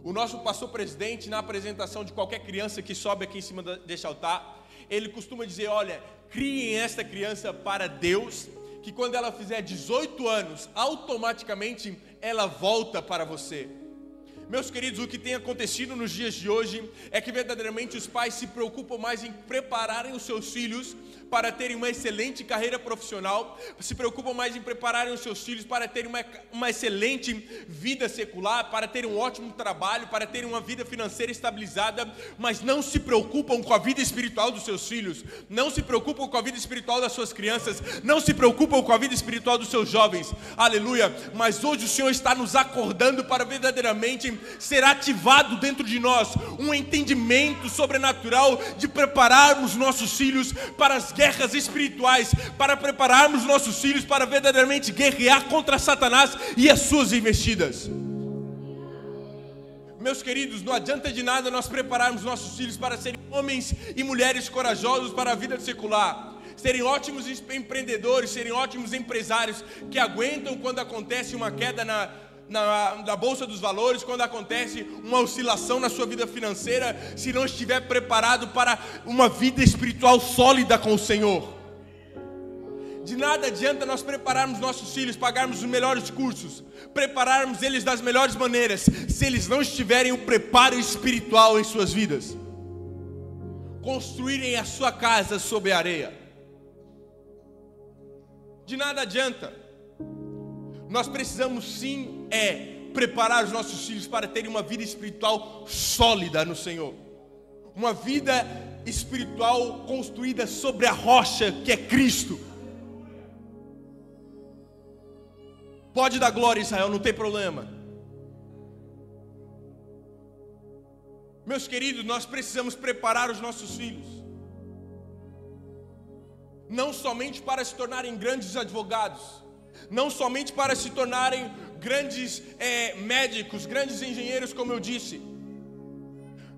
O nosso pastor presidente, na apresentação de qualquer criança que sobe aqui em cima deste altar, ele costuma dizer: olha, criem esta criança para Deus, que quando ela fizer 18 anos, automaticamente ela volta para você. Meus queridos, o que tem acontecido nos dias de hoje é que verdadeiramente os pais se preocupam mais em prepararem os seus filhos para terem uma excelente carreira profissional, se preocupam mais em prepararem os seus filhos para terem uma excelente vida secular, para terem um ótimo trabalho, para terem uma vida financeira estabilizada, mas não se preocupam com a vida espiritual dos seus filhos, não se preocupam com a vida espiritual das suas crianças, não se preocupam com a vida espiritual dos seus jovens. Aleluia! Mas hoje o Senhor está nos acordando para verdadeiramente ser ativado dentro de nós um entendimento sobrenatural de prepararmos nossos filhos para as guerras espirituais, para prepararmos nossos filhos para verdadeiramente guerrear contra Satanás e as suas investidas. Meus queridos, não adianta de nada nós prepararmos nossos filhos para serem homens e mulheres corajosos para a vida secular, serem ótimos empreendedores, serem ótimos empresários que aguentam quando acontece uma queda na bolsa dos valores, quando acontece uma oscilação na sua vida financeira, se não estiver preparado para uma vida espiritual sólida com o Senhor. De nada adianta nós prepararmos nossos filhos, pagarmos os melhores cursos, prepararmos eles das melhores maneiras, se eles não estiverem o preparo espiritual em suas vidas. Construírem a sua casa sobre a areia. De nada adianta. Nós precisamos sim preparar os nossos filhos para terem uma vida espiritual sólida no Senhor. Uma vida espiritual construída sobre a rocha que é Cristo. Pode dar glória a Israel, não tem problema. Meus queridos, nós precisamos preparar os nossos filhos. Não somente para se tornarem grandes advogados, não somente para se tornarem grandes médicos, grandes engenheiros, como eu disse.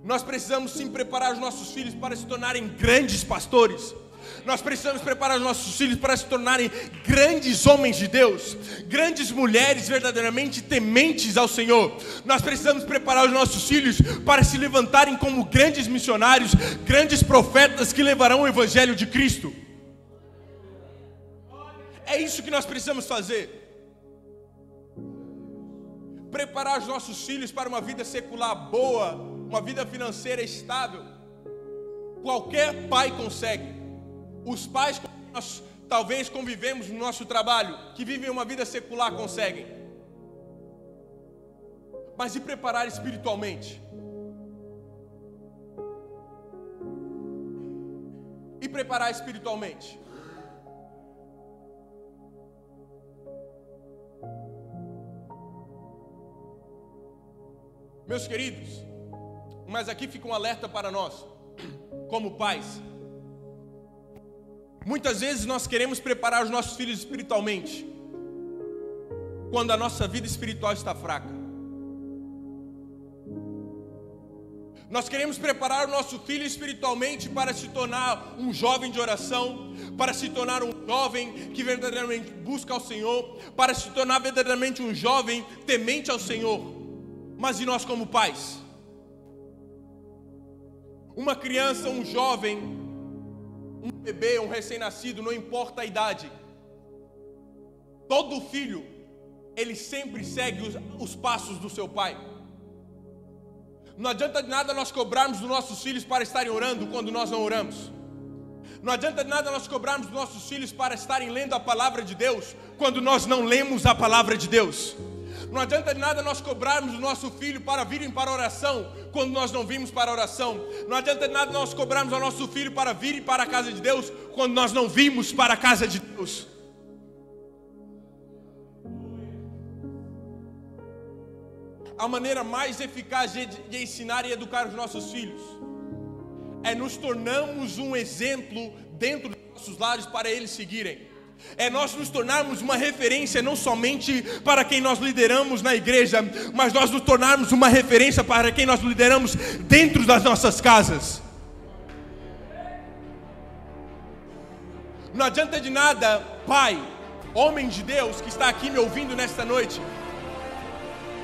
Nós precisamos sim preparar os nossos filhos para se tornarem grandes pastores. Nós precisamos preparar os nossos filhos para se tornarem grandes homens de Deus, grandes mulheres verdadeiramente tementes ao Senhor. Nós precisamos preparar os nossos filhos para se levantarem como grandes missionários, grandes profetas que levarão o Evangelho de Cristo. É isso que nós precisamos fazer. Preparar os nossos filhos para uma vida secular boa, uma vida financeira estável. Qualquer pai consegue. Os pais que nós talvez convivemos no nosso trabalho, que vivem uma vida secular, conseguem. Mas e preparar espiritualmente? E preparar espiritualmente? Meus queridos, mas aqui fica um alerta para nós, como pais. Muitas vezes nós queremos preparar os nossos filhos espiritualmente, quando a nossa vida espiritual está fraca. Nós queremos preparar o nosso filho espiritualmente para se tornar um jovem de oração, para se tornar um jovem que verdadeiramente busca ao Senhor, para se tornar verdadeiramente um jovem temente ao Senhor. Mas e nós como pais? Uma criança, um jovem, um bebê, um recém-nascido, não importa a idade, todo filho, ele sempre segue os passos do seu pai. Não adianta de nada nós cobrarmos dos nossos filhos para estarem orando quando nós não oramos. Não adianta de nada nós cobrarmos dos nossos filhos para estarem lendo a palavra de Deus quando nós não lemos a palavra de Deus. Não adianta de nada nós cobrarmos do nosso filho para virem para a oração quando nós não vimos para a oração. Não adianta de nada nós cobrarmos ao nosso filho para virem para a casa de Deus quando nós não vimos para a casa de Deus. A maneira mais eficaz de ensinar e educar os nossos filhos é nos tornarmos um exemplo dentro dos nossos lares para eles seguirem. É nós nos tornarmos uma referência não somente para quem nós lideramos na igreja, mas nós nos tornarmos uma referência para quem nós lideramos dentro das nossas casas. Não adianta de nada, pai, homem de Deus que está aqui me ouvindo nesta noite,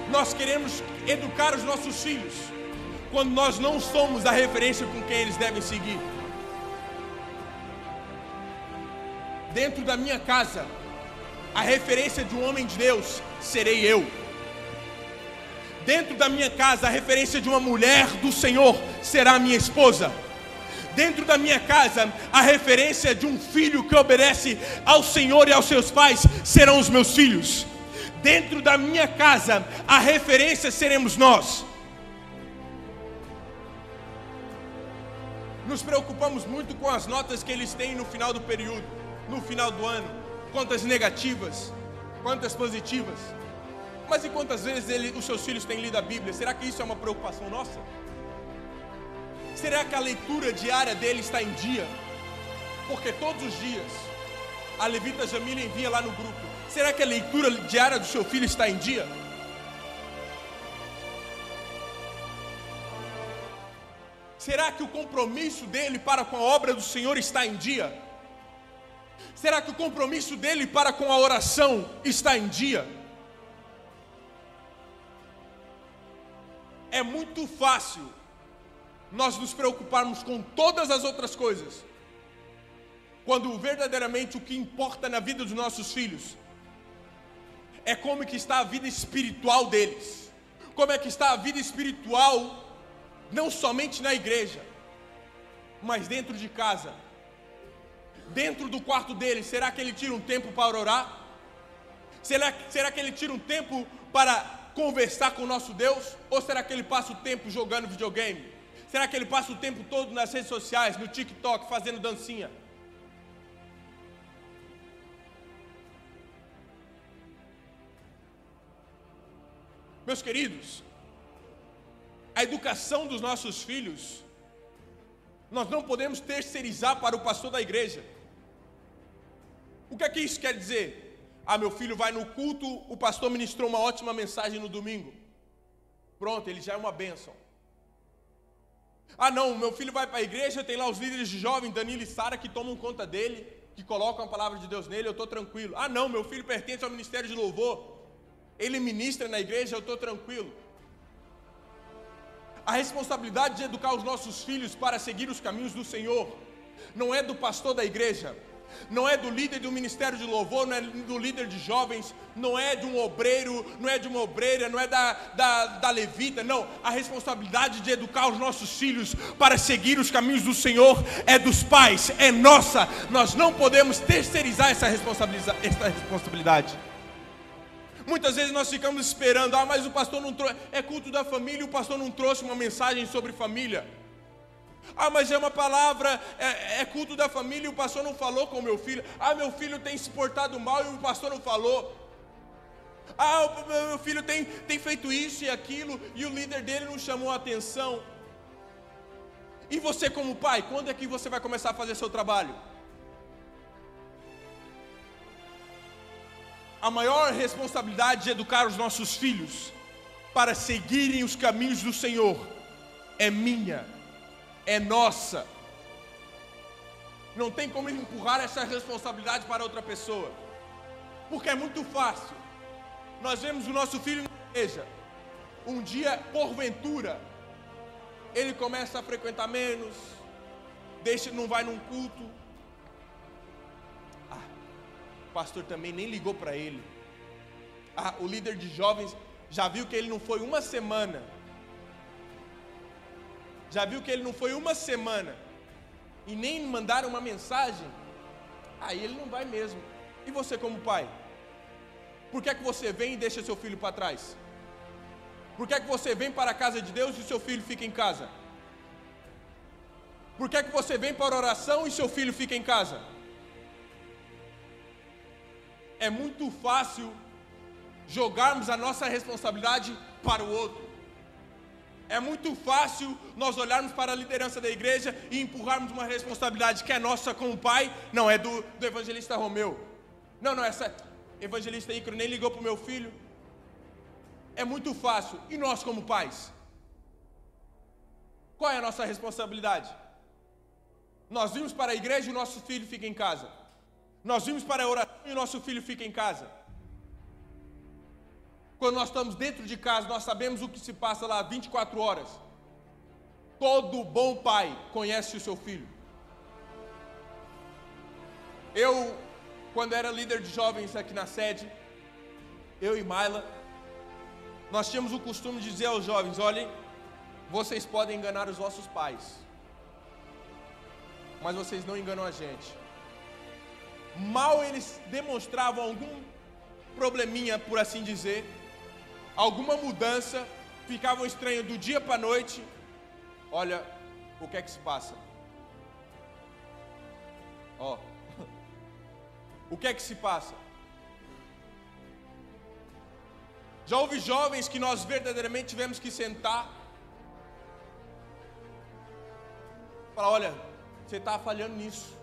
nós queremos educar os nossos filhos quando nós não somos a referência com quem eles devem seguir. Dentro da minha casa, a referência de um homem de Deus serei eu. Dentro da minha casa, a referência de uma mulher do Senhor será a minha esposa. Dentro da minha casa, a referência de um filho que obedece ao Senhor e aos seus pais serão os meus filhos. Dentro da minha casa, a referência seremos nós. Nos preocupamos muito com as notas que eles têm no final do período, no final do ano, quantas negativas, quantas positivas. Mas e quantas vezes os seus filhos têm lido a Bíblia? Será que isso é uma preocupação nossa? Será que a leitura diária dele está em dia? Porque todos os dias a levita Jamila envia lá no grupo: será que a leitura diária do seu filho está em dia? Será que o compromisso dele para com a obra do Senhor está em dia? Será que o compromisso dele para com a oração está em dia? É muito fácil nós nos preocuparmos com todas as outras coisas, quando verdadeiramente o que importa na vida dos nossos filhos é como que está a vida espiritual deles. Como é que está a vida espiritual, não somente na igreja, mas dentro de casa, dentro do quarto dele. Será que ele tira um tempo para orar? Será que ele tira um tempo para conversar com o nosso Deus? Ou será que ele passa o tempo jogando videogame? Será que ele passa o tempo todo nas redes sociais, no TikTok, fazendo dancinha? Meus queridos, a educação dos nossos filhos, nós não podemos terceirizar para o pastor da igreja. O que é que isso quer dizer? Ah, meu filho vai no culto, o pastor ministrou uma ótima mensagem no domingo. Pronto, ele já é uma bênção. Ah não, meu filho vai para a igreja, tem lá os líderes de jovem, Danilo e Sara, que tomam conta dele, que colocam a palavra de Deus nele, eu estou tranquilo. Ah não, meu filho pertence ao ministério de louvor, ele ministra na igreja, eu estou tranquilo. A responsabilidade de educar os nossos filhos para seguir os caminhos do Senhor não é do pastor da igreja, não é do líder do ministério de louvor, não é do líder de jovens, não é de um obreiro, não é de uma obreira, não é da levita, não. A responsabilidade de educar os nossos filhos para seguir os caminhos do Senhor é dos pais, é nossa. Nós não podemos terceirizar essa responsabilidade. Muitas vezes nós ficamos esperando: ah, mas o pastor não trouxe, é culto da família, o pastor não trouxe uma mensagem sobre família. Ah, mas é uma palavra, é culto da família e o pastor não falou com o meu filho. Ah, meu filho tem se portado mal e o pastor não falou. Ah, meu filho tem feito isso e aquilo e o líder dele não chamou a atenção. E você como pai, quando é que você vai começar a fazer seu trabalho? A maior responsabilidade de educar os nossos filhos para seguirem os caminhos do Senhor é minha, é nossa. Não tem como empurrar essa responsabilidade para outra pessoa, porque é muito fácil. Nós vemos o nosso filho na igreja, um dia, porventura, ele começa a frequentar menos, não vai num culto. O pastor também nem ligou para ele. Ah, o líder de jovens já viu que ele não foi uma semana. E nem mandaram uma mensagem. Aí ele não vai mesmo. E você como pai? Por que é que você vem e deixa seu filho para trás? Por que é que você vem para a casa de Deus e seu filho fica em casa? Por que é que você vem para a oração e seu filho fica em casa? É muito fácil jogarmos a nossa responsabilidade para o outro. É muito fácil nós olharmos para a liderança da igreja e empurrarmos uma responsabilidade que é nossa como pai. Não, é do evangelista Romeu. Não, essa evangelista Ícaro nem ligou para o meu filho. É muito fácil. E nós como pais? Qual é a nossa responsabilidade? Nós vimos para a igreja e o nosso filho fica em casa. Nós vimos para a oração e o nosso filho fica em casa. Quando nós estamos dentro de casa, nós sabemos o que se passa lá 24 horas. Todo bom pai conhece o seu filho. Eu, quando era líder de jovens aqui na sede, eu e Maila, nós tínhamos o costume de dizer aos jovens: olhem, vocês podem enganar os vossos pais, mas vocês não enganam a gente. Mal eles demonstravam algum probleminha, por assim dizer, alguma mudança, ficavam estranhos do dia para a noite. Olha, o que é que se passa? O que é que se passa? Já houve jovens que nós verdadeiramente tivemos que sentar, falar: olha, você está falhando nisso.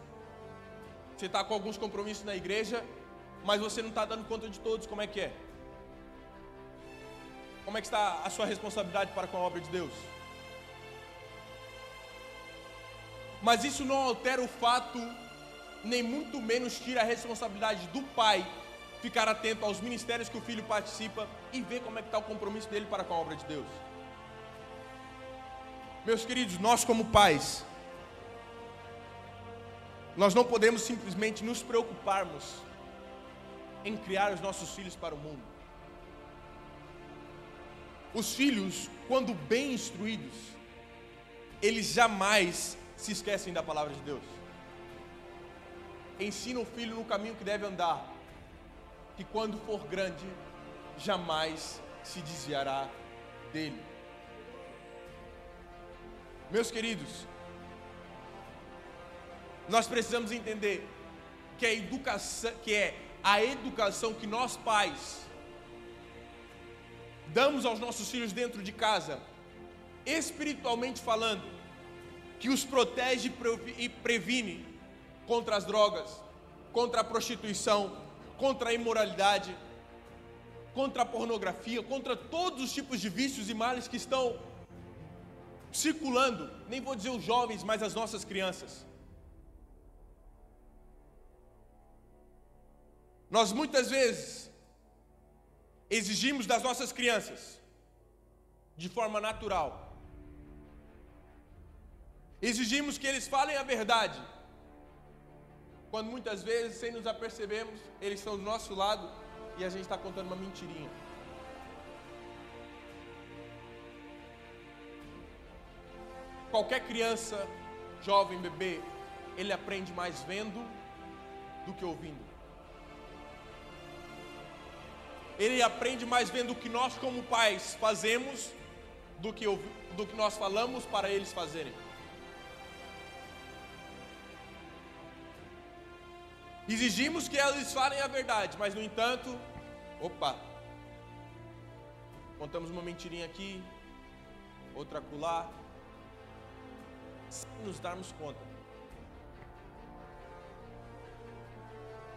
Você está com alguns compromissos na igreja, mas você não está dando conta de todos. Como é que é? Como é que está a sua responsabilidade para com a obra de Deus? Mas isso não altera o fato, nem muito menos tira a responsabilidade do pai ficar atento aos ministérios que o filho participa e ver como é que está o compromisso dele para com a obra de Deus. Meus queridos, nós como pais, nós não podemos simplesmente nos preocuparmos em criar os nossos filhos para o mundo. Os filhos, quando bem instruídos, eles jamais se esquecem da palavra de Deus. Ensina o filho no caminho que deve andar, que quando for grande, jamais se desviará dele. Meus queridos, nós precisamos entender que a educação que nós pais damos aos nossos filhos dentro de casa, espiritualmente falando, que os protege e previne contra as drogas, contra a prostituição, contra a imoralidade, contra a pornografia, contra todos os tipos de vícios e males que estão circulando, nem vou dizer os jovens, mas as nossas crianças. Nós muitas vezes exigimos das nossas crianças, de forma natural, exigimos que eles falem a verdade, quando muitas vezes, sem nos apercebermos, eles estão do nosso lado e a gente está contando uma mentirinha. Qualquer criança, jovem, bebê, ele aprende mais vendo do que ouvindo. Ele aprende mais vendo o que nós como pais fazemos do que nós falamos para eles fazerem. Exigimos que eles falem a verdade, mas no entanto, contamos uma mentirinha aqui, outra acolá, sem nos darmos conta.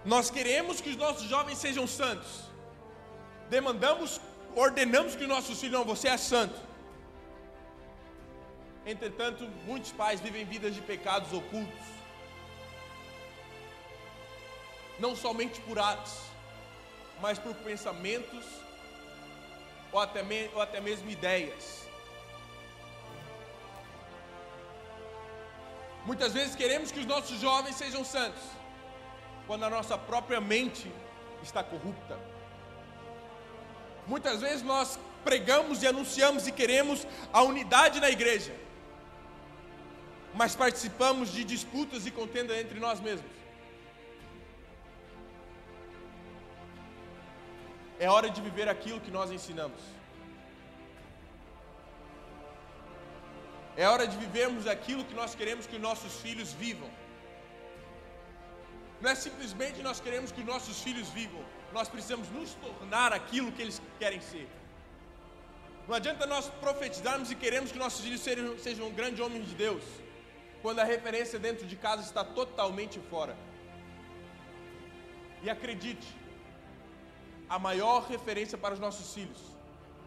Nós queremos que os nossos jovens sejam santos, ordenamos que os nossos filhos, não, você é santo. Entretanto, muitos pais vivem vidas de pecados ocultos, não somente por atos, mas por pensamentos ou até mesmo ideias. Muitas vezes queremos que os nossos jovens sejam santos, quando a nossa própria mente está corrupta. Muitas vezes nós pregamos e anunciamos e queremos a unidade na igreja, mas participamos de disputas e contenda entre nós mesmos. É hora de viver aquilo que nós ensinamos. É hora de vivermos aquilo que nós queremos que os nossos filhos vivam. Não é simplesmente nós queremos que os nossos filhos vivam, nós precisamos nos tornar aquilo que eles querem ser. Não adianta nós profetizarmos e queremos que nossos filhos sejam grandes homens de Deus, quando a referência dentro de casa está totalmente fora. E acredite, a maior referência para os nossos filhos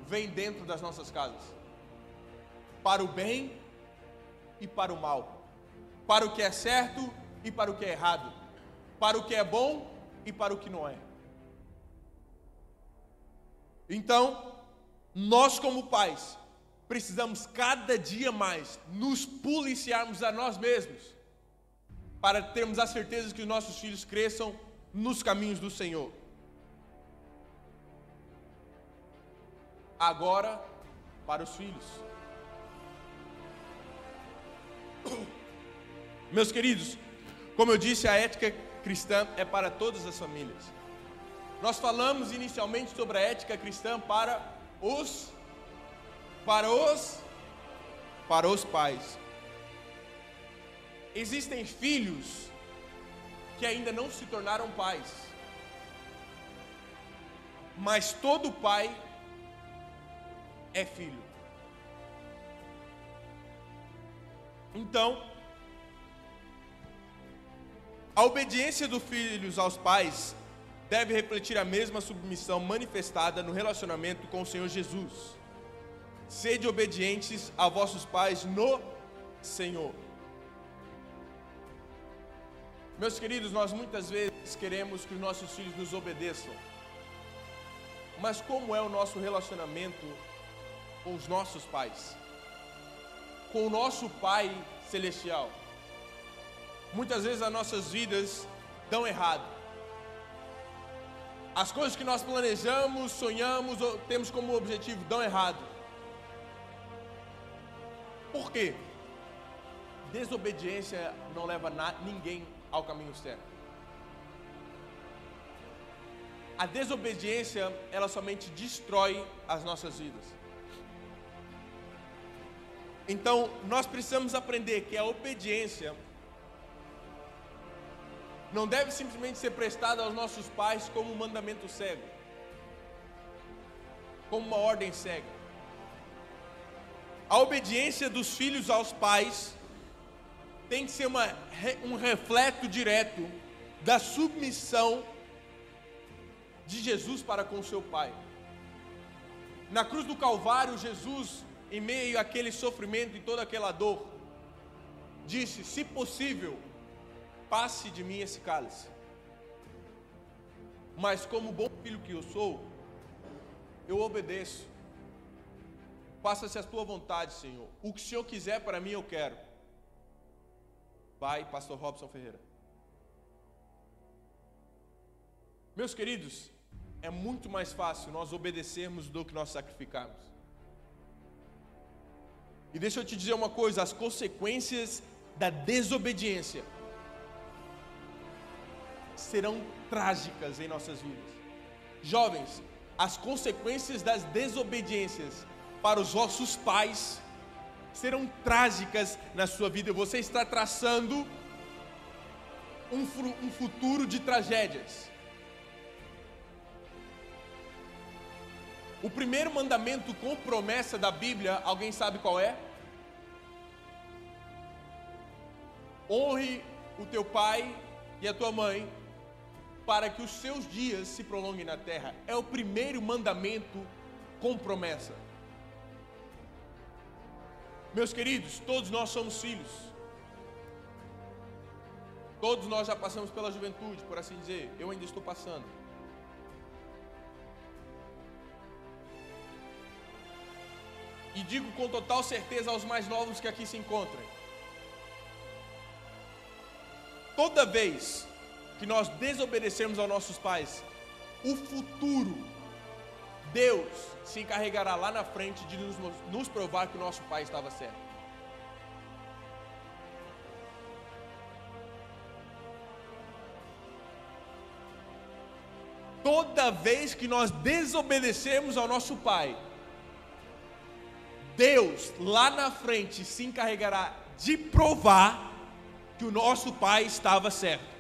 vem dentro das nossas casas, para o bem e para o mal, para o que é certo e para o que é errado, para o que é bom e para o que não é. Então, nós como pais, precisamos cada dia mais nos policiarmos a nós mesmos, para termos a certeza que os nossos filhos cresçam nos caminhos do Senhor. Agora, para os filhos. Meus queridos, como eu disse, a ética cristã é para todas as famílias. Nós falamos inicialmente sobre a ética cristã para os pais. Existem filhos que ainda não se tornaram pais, mas todo pai é filho. Então, A obediência dos filhos aos pais deve refletir a mesma submissão manifestada no relacionamento com o Senhor Jesus. Sede obedientes a vossos pais no Senhor. Meus queridos, nós muitas vezes queremos que os nossos filhos nos obedeçam. Mas como é o nosso relacionamento com os nossos pais? Com o nosso Pai Celestial? Muitas vezes as nossas vidas dão errado. As coisas que nós planejamos, sonhamos, ou temos como objetivo, dão errado. Por quê? Desobediência não leva ninguém ao caminho certo. A desobediência, ela somente destrói as nossas vidas. Então, nós precisamos aprender que a obediência não deve simplesmente ser prestada aos nossos pais como um mandamento cego, como uma ordem cega. A obediência dos filhos aos pais tem que ser um reflexo direto da submissão de Jesus para com seu Pai. Na cruz do Calvário, Jesus, em meio àquele sofrimento e toda aquela dor, disse: se possível, passe de mim esse cálice. Mas como bom filho que eu sou, eu obedeço. Faça-se a tua vontade, Senhor. O que o Senhor quiser para mim, eu quero. Vai, pastor Robson Ferreira. Meus queridos, é muito mais fácil nós obedecermos do que nós sacrificarmos. E deixa eu te dizer uma coisa: as consequências da desobediência serão trágicas em nossas vidas. Jovens, as consequências das desobediências para os vossos pais serão trágicas na sua vida. Você está traçando um futuro de tragédias. O primeiro mandamento com promessa da Bíblia, alguém sabe qual é? Honre o teu pai e a tua mãe, para que os seus dias se prolonguem na terra. É o primeiro mandamento com promessa. Meus queridos, todos nós somos filhos. Todos nós já passamos pela juventude, por assim dizer. Eu ainda estou passando. E digo com total certeza aos mais novos que aqui se encontram: toda vez que nós desobedecermos aos nossos pais, o futuro, Deus se encarregará lá na frente de nos provar que o nosso pai estava certo. Toda vez que nós desobedecermos ao nosso pai, Deus lá na frente se encarregará de provar que o nosso pai estava certo.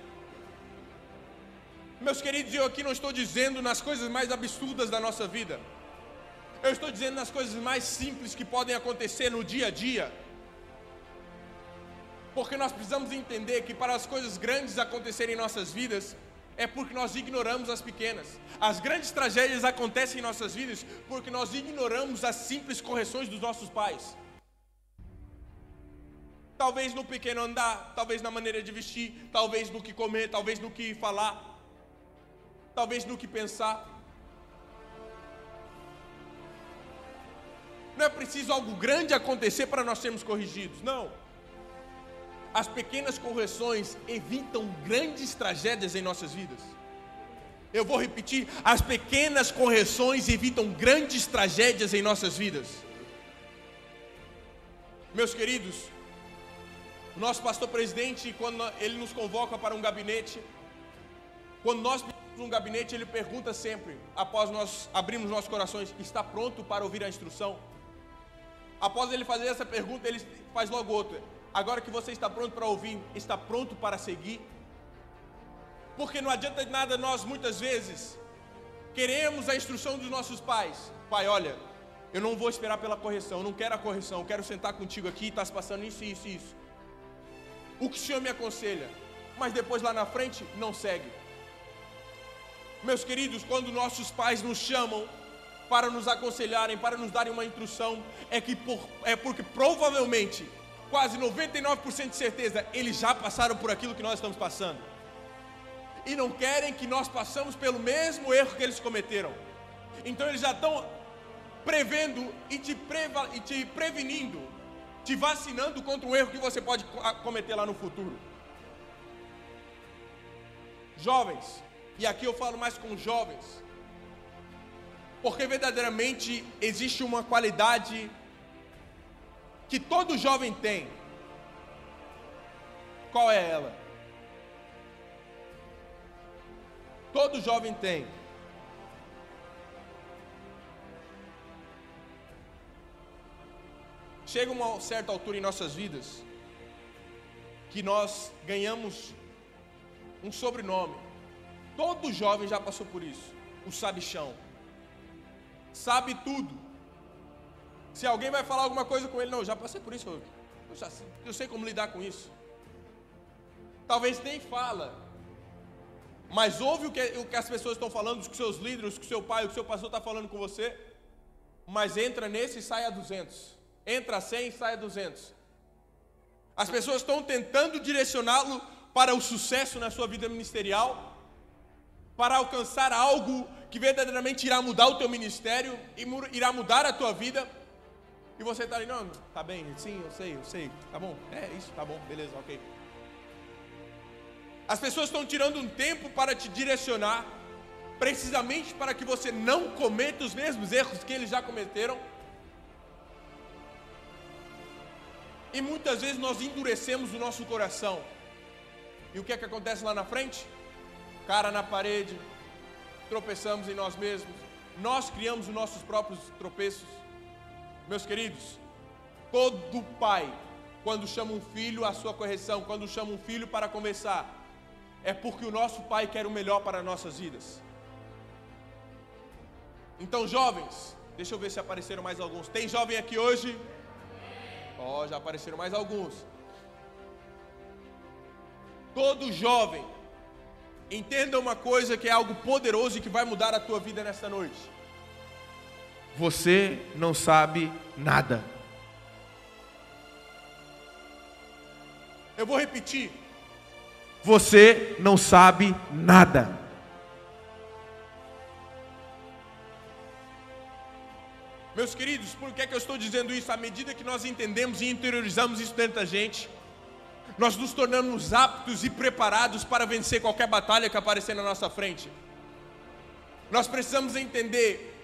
Meus queridos, eu aqui não estou dizendo nas coisas mais absurdas da nossa vida. Eu estou dizendo nas coisas mais simples que podem acontecer no dia a dia. Porque nós precisamos entender que para as coisas grandes acontecerem em nossas vidas, é porque nós ignoramos as pequenas. As grandes tragédias acontecem em nossas vidas porque nós ignoramos as simples correções dos nossos pais. Talvez no pequeno andar, talvez na maneira de vestir, talvez no que comer, talvez no que falar, talvez no que pensar. Não é preciso algo grande acontecer para nós sermos corrigidos, não. As pequenas correções evitam grandes tragédias em nossas vidas. Eu vou repetir: as pequenas correções evitam grandes tragédias em nossas vidas. Meus queridos, o nosso pastor presidente, quando ele nos convoca para um gabinete, quando nós pedimos um gabinete, ele pergunta sempre, após nós abrirmos nossos corações: está pronto para ouvir a instrução? Após ele fazer essa pergunta, ele faz logo outra: agora que você está pronto para ouvir, está pronto para seguir? Porque não adianta de nada nós muitas vezes queremos a instrução dos nossos pais. Pai, olha, eu não vou esperar pela correção, eu não quero a correção, eu quero sentar contigo aqui, está se passando isso, isso, isso. O que o Senhor me aconselha? mas depois lá na frente não segue. Meus queridos, quando nossos pais nos chamam para nos aconselharem, para nos darem uma instrução, é porque provavelmente, quase 99% de certeza, eles já passaram por aquilo que nós estamos passando. E não querem que nós passemos pelo mesmo erro que eles cometeram. Então eles já estão prevendo e te prevenindo, te vacinando contra um erro que você pode cometer lá no futuro. Jovens, e aqui eu falo mais com jovens, porque verdadeiramente existe uma qualidade que todo jovem tem. Qual é ela? Todo jovem tem. Chega uma certa altura em nossas vidas que nós ganhamos um sobrenome. Todo jovem já passou por isso. O sabichão. Sabe tudo. Se alguém vai falar alguma coisa com ele, não, já passei por isso, eu sei como lidar com isso. Talvez nem fala, mas ouve o que as pessoas estão falando, os seus líderes, o que o seu pai, o que o seu pastor está falando com você, mas entra nesse e sai a 200. Entra a 100 e sai a 200. As pessoas estão tentando direcioná-lo para o sucesso na sua vida ministerial, para alcançar algo que verdadeiramente irá mudar o teu ministério, e irá mudar a tua vida, e você está ali, não, tá bem, sim, eu sei, tá bom, é isso, tá bom, beleza, ok. As pessoas estão tirando um tempo para te direcionar, precisamente para que você não cometa os mesmos erros que eles já cometeram. E muitas vezes nós endurecemos o nosso coração. E o que é que acontece lá na frente? Cara na parede, tropeçamos em nós mesmos, nós criamos os nossos próprios tropeços. Meus queridos, todo pai, quando chama um filho à sua correção, quando chama um filho para conversar, é porque o nosso pai quer o melhor para nossas vidas. Então, jovens, deixa eu ver se apareceram mais alguns. Tem jovem aqui hoje? Já apareceram mais alguns. Todo jovem, entenda uma coisa que é algo poderoso e que vai mudar a tua vida nesta noite. Você não sabe nada. Eu vou repetir. Você não sabe nada. Meus queridos, por que é que eu estou dizendo isso? À medida que nós entendemos e interiorizamos isso dentro da gente, nós nos tornamos aptos e preparados para vencer qualquer batalha que aparecer na nossa frente. Nós precisamos entender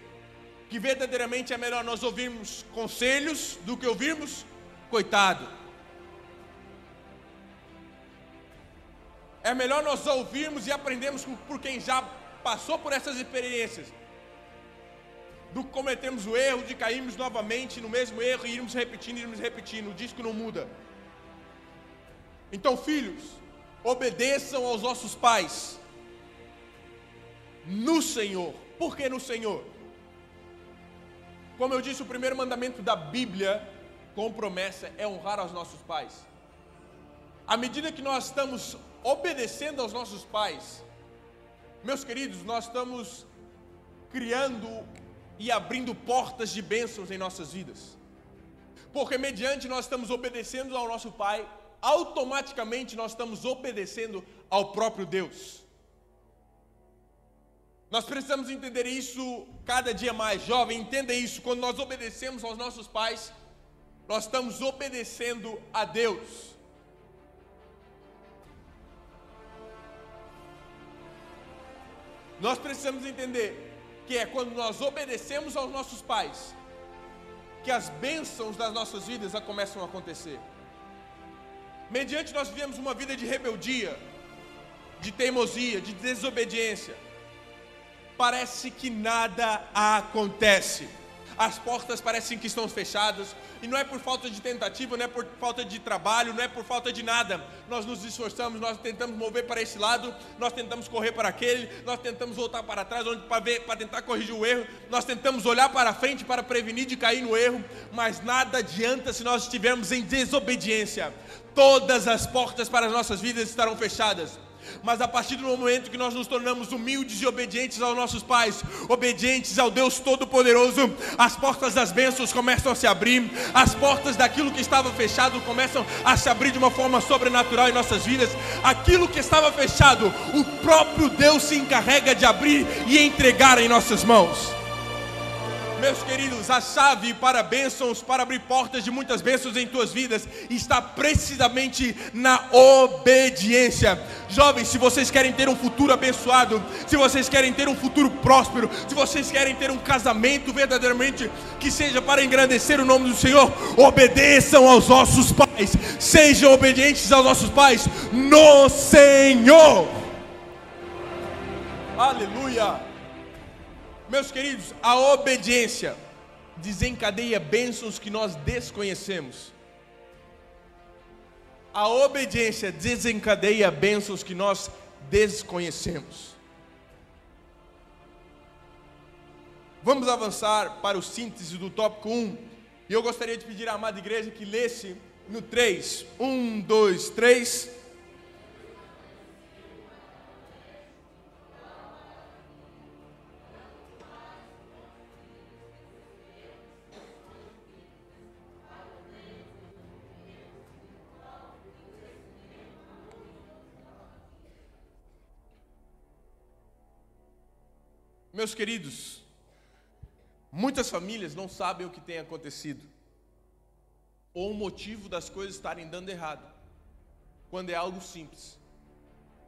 que verdadeiramente é melhor nós ouvirmos conselhos do que ouvirmos coitado. É melhor nós ouvirmos e aprendermos por quem já passou por essas experiências, do que cometermos o erro de cairmos novamente no mesmo erro e irmos repetindo, o disco não muda. Então, filhos, obedeçam aos nossos pais no Senhor. Por que no Senhor? Como eu disse, o primeiro mandamento da Bíblia com promessa é honrar aos nossos pais. À medida que nós estamos obedecendo aos nossos pais, meus queridos, nós estamos criando e abrindo portas de bênçãos em nossas vidas. Porque mediante nós estamos obedecendo ao nosso pai, automaticamente nós estamos obedecendo ao próprio Deus. Nós precisamos entender isso cada dia mais. Jovem, entenda isso. Quando nós obedecemos aos nossos pais, nós estamos obedecendo a Deus. Nós precisamos entender que é quando nós obedecemos aos nossos pais que as bênçãos das nossas vidas já começam a acontecer. Mediante nós vivemos uma vida de rebeldia, de teimosia, de desobediência, parece que nada acontece. as portas parecem que estão fechadas, e não é por falta de tentativa, não é por falta de trabalho, não é por falta de nada. Nós nos esforçamos, nós tentamos mover para esse lado, nós tentamos correr para aquele, nós tentamos voltar para trás para tentar corrigir o erro, nós tentamos olhar para frente para prevenir de cair no erro, mas nada adianta se nós estivermos em desobediência. Todas as portas para as nossas vidas estarão fechadas. Mas a partir do momento que nós nos tornamos humildes e obedientes aos nossos pais, obedientes ao Deus Todo-Poderoso, as portas das bênçãos começam a se abrir, as portas daquilo que estava fechado começam a se abrir de uma forma sobrenatural em nossas vidas. Aquilo que estava fechado, o próprio Deus se encarrega de abrir e entregar em nossas mãos. Meus queridos, a chave para bênçãos, para abrir portas de muitas bênçãos em tuas vidas, está precisamente na obediência. Jovens, se vocês querem ter um futuro abençoado, se vocês querem ter um futuro próspero, se vocês querem ter um casamento verdadeiramente que seja para engrandecer o nome do Senhor, obedeçam aos nossos pais, sejam obedientes aos nossos pais no Senhor. Aleluia. Meus queridos, a obediência desencadeia bênçãos que nós desconhecemos. A obediência desencadeia bênçãos que nós desconhecemos. Vamos avançar para o síntese do tópico 1. E eu gostaria de pedir à amada igreja que lesse no 3. 1, 2, 3. Meus queridos, muitas famílias não sabem o que tem acontecido, ou o motivo das coisas estarem dando errado, quando é algo simples.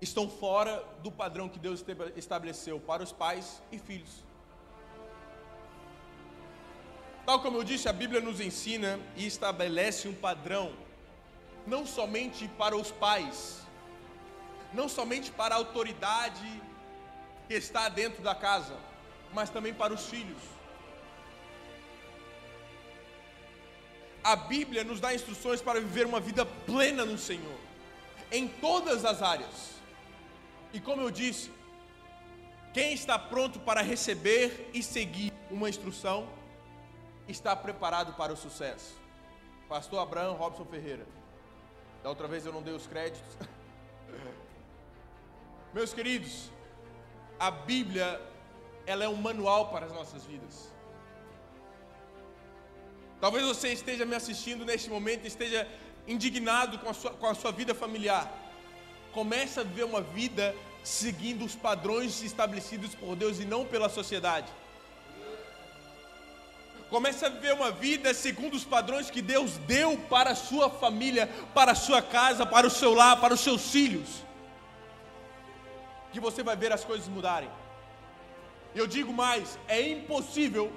Estão fora do padrão que Deus estabeleceu para os pais e filhos. Tal como eu disse, a Bíblia nos ensina e estabelece um padrão, não somente para os pais, não somente para a autoridade que está dentro da casa, mas também para os filhos. A Bíblia nos dá instruções para viver uma vida plena no Senhor, em todas as áreas. E como eu disse, quem está pronto para receber e seguir uma instrução, está preparado para o sucesso. Pastor Abraão Robson Ferreira. Da outra vez eu não dei os créditos. Meus queridos, a Bíblia, ela é um manual para as nossas vidas. Talvez você esteja me assistindo neste momento e esteja indignado com a sua vida familiar. Comece a viver uma vida seguindo os padrões estabelecidos por Deus e não pela sociedade. Comece a viver uma vida segundo os padrões que Deus deu para a sua família, para a sua casa, para o seu lar, para os seus filhos. Que você vai ver as coisas mudarem. Eu digo mais, é impossível,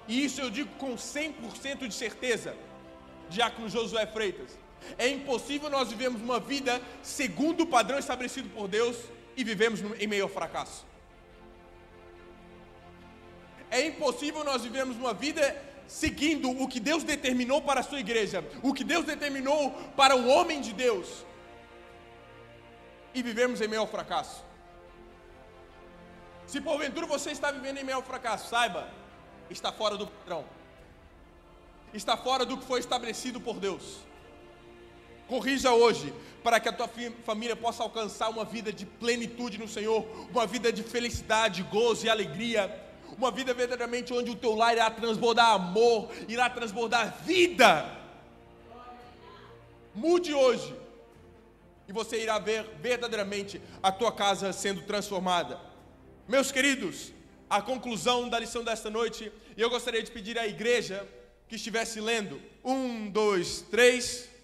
e isso eu digo com 100% de certeza, Diácono Josué Freitas, é impossível nós vivemos uma vida segundo o padrão estabelecido por Deus e vivemos em meio ao fracasso. É impossível nós vivemos uma vida seguindo o que Deus determinou para a sua igreja, o que Deus determinou para o homem de Deus, e vivemos em meio ao fracasso. Se porventura você está vivendo em meio ao fracasso, saiba, está fora do padrão, está fora do que foi estabelecido por Deus. Corrija hoje, para que a tua família possa alcançar uma vida de plenitude no Senhor, uma vida de felicidade, gozo e alegria, uma vida verdadeiramente onde o teu lar irá transbordar amor, irá transbordar vida. Mude hoje, e você irá ver verdadeiramente a tua casa sendo transformada. Meus queridos, a conclusão da lição desta noite, e eu gostaria de pedir à igreja que estivesse lendo, 1, 2, 3.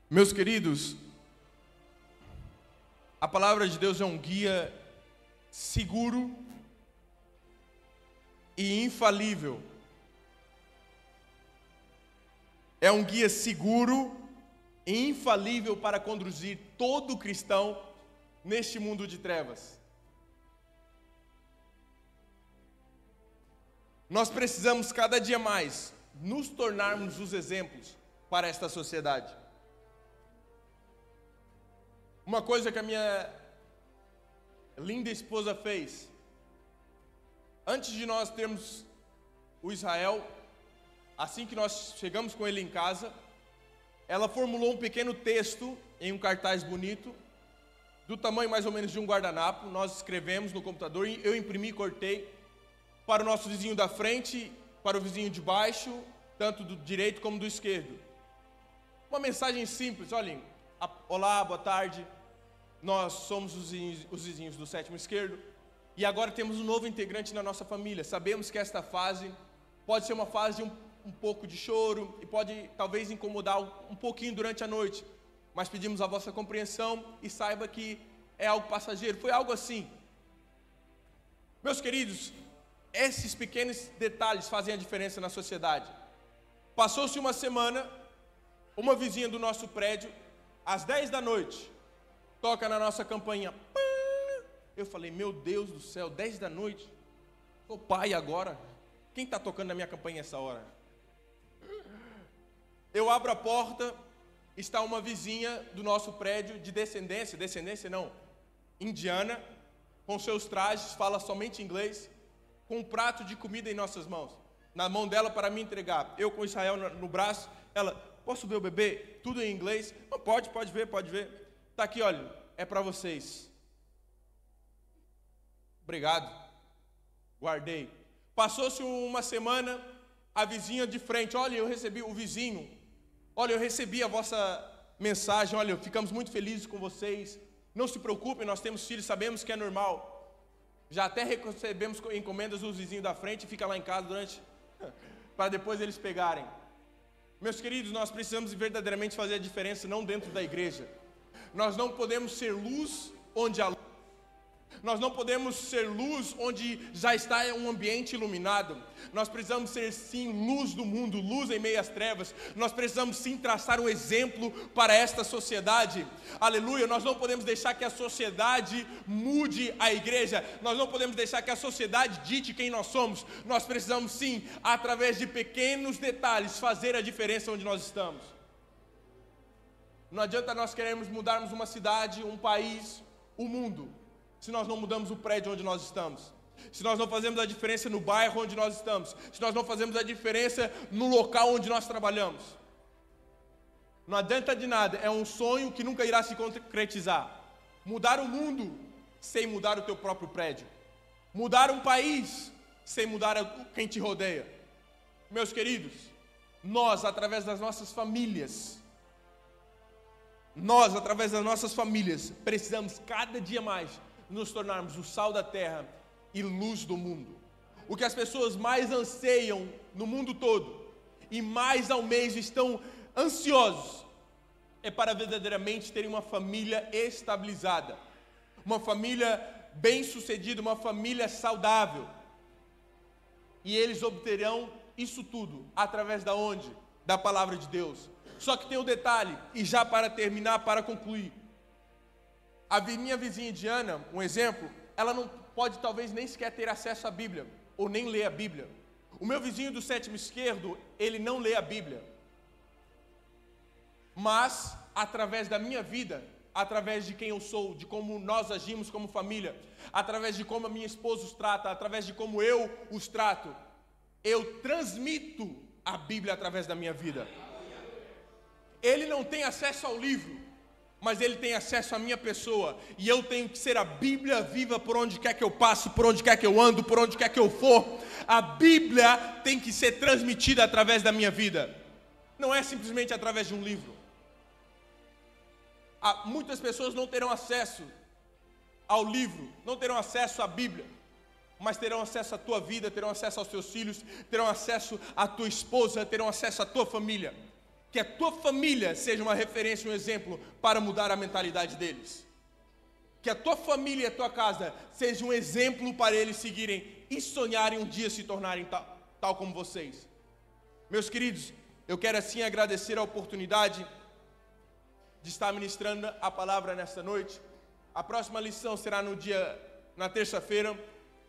Meus queridos, a palavra de Deus é um guia seguro e infalível. É um guia seguro e infalível para conduzir todo cristão neste mundo de trevas. Nós precisamos cada dia mais nos tornarmos os exemplos para esta sociedade. Uma coisa que a minha linda esposa fez, antes de nós termos o Israel, assim que nós chegamos com ele em casa, ela formulou um pequeno texto em um cartaz bonito, do tamanho mais ou menos de um guardanapo. Nós escrevemos no computador, eu imprimi e cortei, para o nosso vizinho da frente, para o vizinho de baixo, tanto do direito como do esquerdo. Uma mensagem simples, olhem, olá, boa tarde, nós somos os vizinhos do sétimo esquerdo, e agora temos um novo integrante na nossa família. Sabemos que esta fase pode ser uma fase de um pouco de choro, e pode talvez incomodar um pouquinho durante a noite, mas pedimos a vossa compreensão e saiba que é algo passageiro. Foi algo assim. Meus queridos, esses pequenos detalhes fazem a diferença na sociedade. Passou-se uma semana, uma vizinha do nosso prédio, às 10 da noite, toca na nossa campainha. Eu falei, meu Deus do céu, 10 da noite? Sou pai agora? Quem está tocando na minha campainha essa hora? Eu abro a porta, está uma vizinha do nosso prédio de descendência não, indiana, com seus trajes, fala somente inglês, com um prato de comida em nossas mãos, na mão dela para me entregar. Eu com Israel no braço, ela, posso ver o bebê? Tudo em inglês? Não, pode ver. Está aqui, olha, é para vocês. Obrigado. Guardei. Passou-se uma semana, a vizinha de frente, olha, eu recebi o vizinho, olha, eu recebi a vossa mensagem, olha, ficamos muito felizes com vocês. Não se preocupem, nós temos filhos, sabemos que é normal. Já até recebemos encomendas dos vizinhos da frente e fica lá em casa para depois eles pegarem. Meus queridos, nós precisamos verdadeiramente fazer a diferença, não dentro da igreja. Nós não podemos ser luz onde há luz. Nós não podemos ser luz onde já está um ambiente iluminado. Nós precisamos ser sim luz do mundo, luz em meio às trevas. Nós precisamos sim traçar um exemplo para esta sociedade. Aleluia, nós não podemos deixar que a sociedade mude a igreja. Nós não podemos deixar que a sociedade dite quem nós somos. Nós precisamos sim, através de pequenos detalhes, fazer a diferença onde nós estamos. Não adianta nós queremos mudarmos uma cidade, um país, o mundo, se nós não mudamos o prédio onde nós estamos, se nós não fazemos a diferença no bairro onde nós estamos, se nós não fazemos a diferença no local onde nós trabalhamos. Não adianta de nada, é um sonho que nunca irá se concretizar. Mudar o mundo sem mudar o teu próprio prédio. Mudar um país sem mudar quem te rodeia. Meus queridos, nós, através das nossas famílias, precisamos cada dia mais nos tornarmos o sal da terra e luz do mundo. O que as pessoas mais anseiam no mundo todo e mais almejam, estão ansiosos, é para verdadeiramente terem uma família estabilizada, uma família bem-sucedida, uma família saudável. E eles obterão isso tudo através da onde? Da palavra de Deus. Só que tem um detalhe, e já para terminar, para concluir. A minha vizinha indiana, um exemplo, ela não pode talvez nem sequer ter acesso à Bíblia, ou nem ler a Bíblia. O meu vizinho do sétimo esquerdo, ele não lê a Bíblia. Mas, através da minha vida, através de quem eu sou, de como nós agimos como família, através de como a minha esposa os trata, através de como eu os trato, eu transmito a Bíblia através da minha vida. Ele não tem acesso ao livro, mas ele tem acesso à minha pessoa, e eu tenho que ser a Bíblia viva por onde quer que eu passe, por onde quer que eu ando, por onde quer que eu for. A Bíblia tem que ser transmitida através da minha vida, não é simplesmente através de um livro. Muitas pessoas não terão acesso ao livro, não terão acesso à Bíblia, mas terão acesso à tua vida, terão acesso aos teus filhos, terão acesso à tua esposa, terão acesso à tua família. Que a tua família seja uma referência, um exemplo para mudar a mentalidade deles. Que a tua família e a tua casa seja um exemplo para eles seguirem e sonharem um dia se tornarem tal como vocês. Meus queridos, eu quero assim agradecer a oportunidade de estar ministrando a palavra nesta noite. A próxima lição será na terça-feira,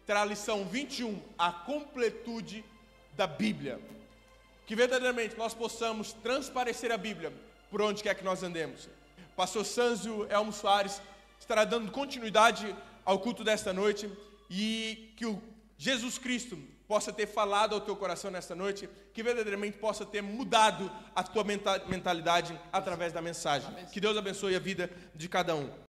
terá a lição 21, a completude da Bíblia. Que verdadeiramente nós possamos transparecer a Bíblia por onde quer que nós andemos. Pastor Sanzio Elmo Soares estará dando continuidade ao culto desta noite e que o Jesus Cristo possa ter falado ao teu coração nesta noite, que verdadeiramente possa ter mudado a tua mentalidade através da mensagem. Que Deus abençoe a vida de cada um.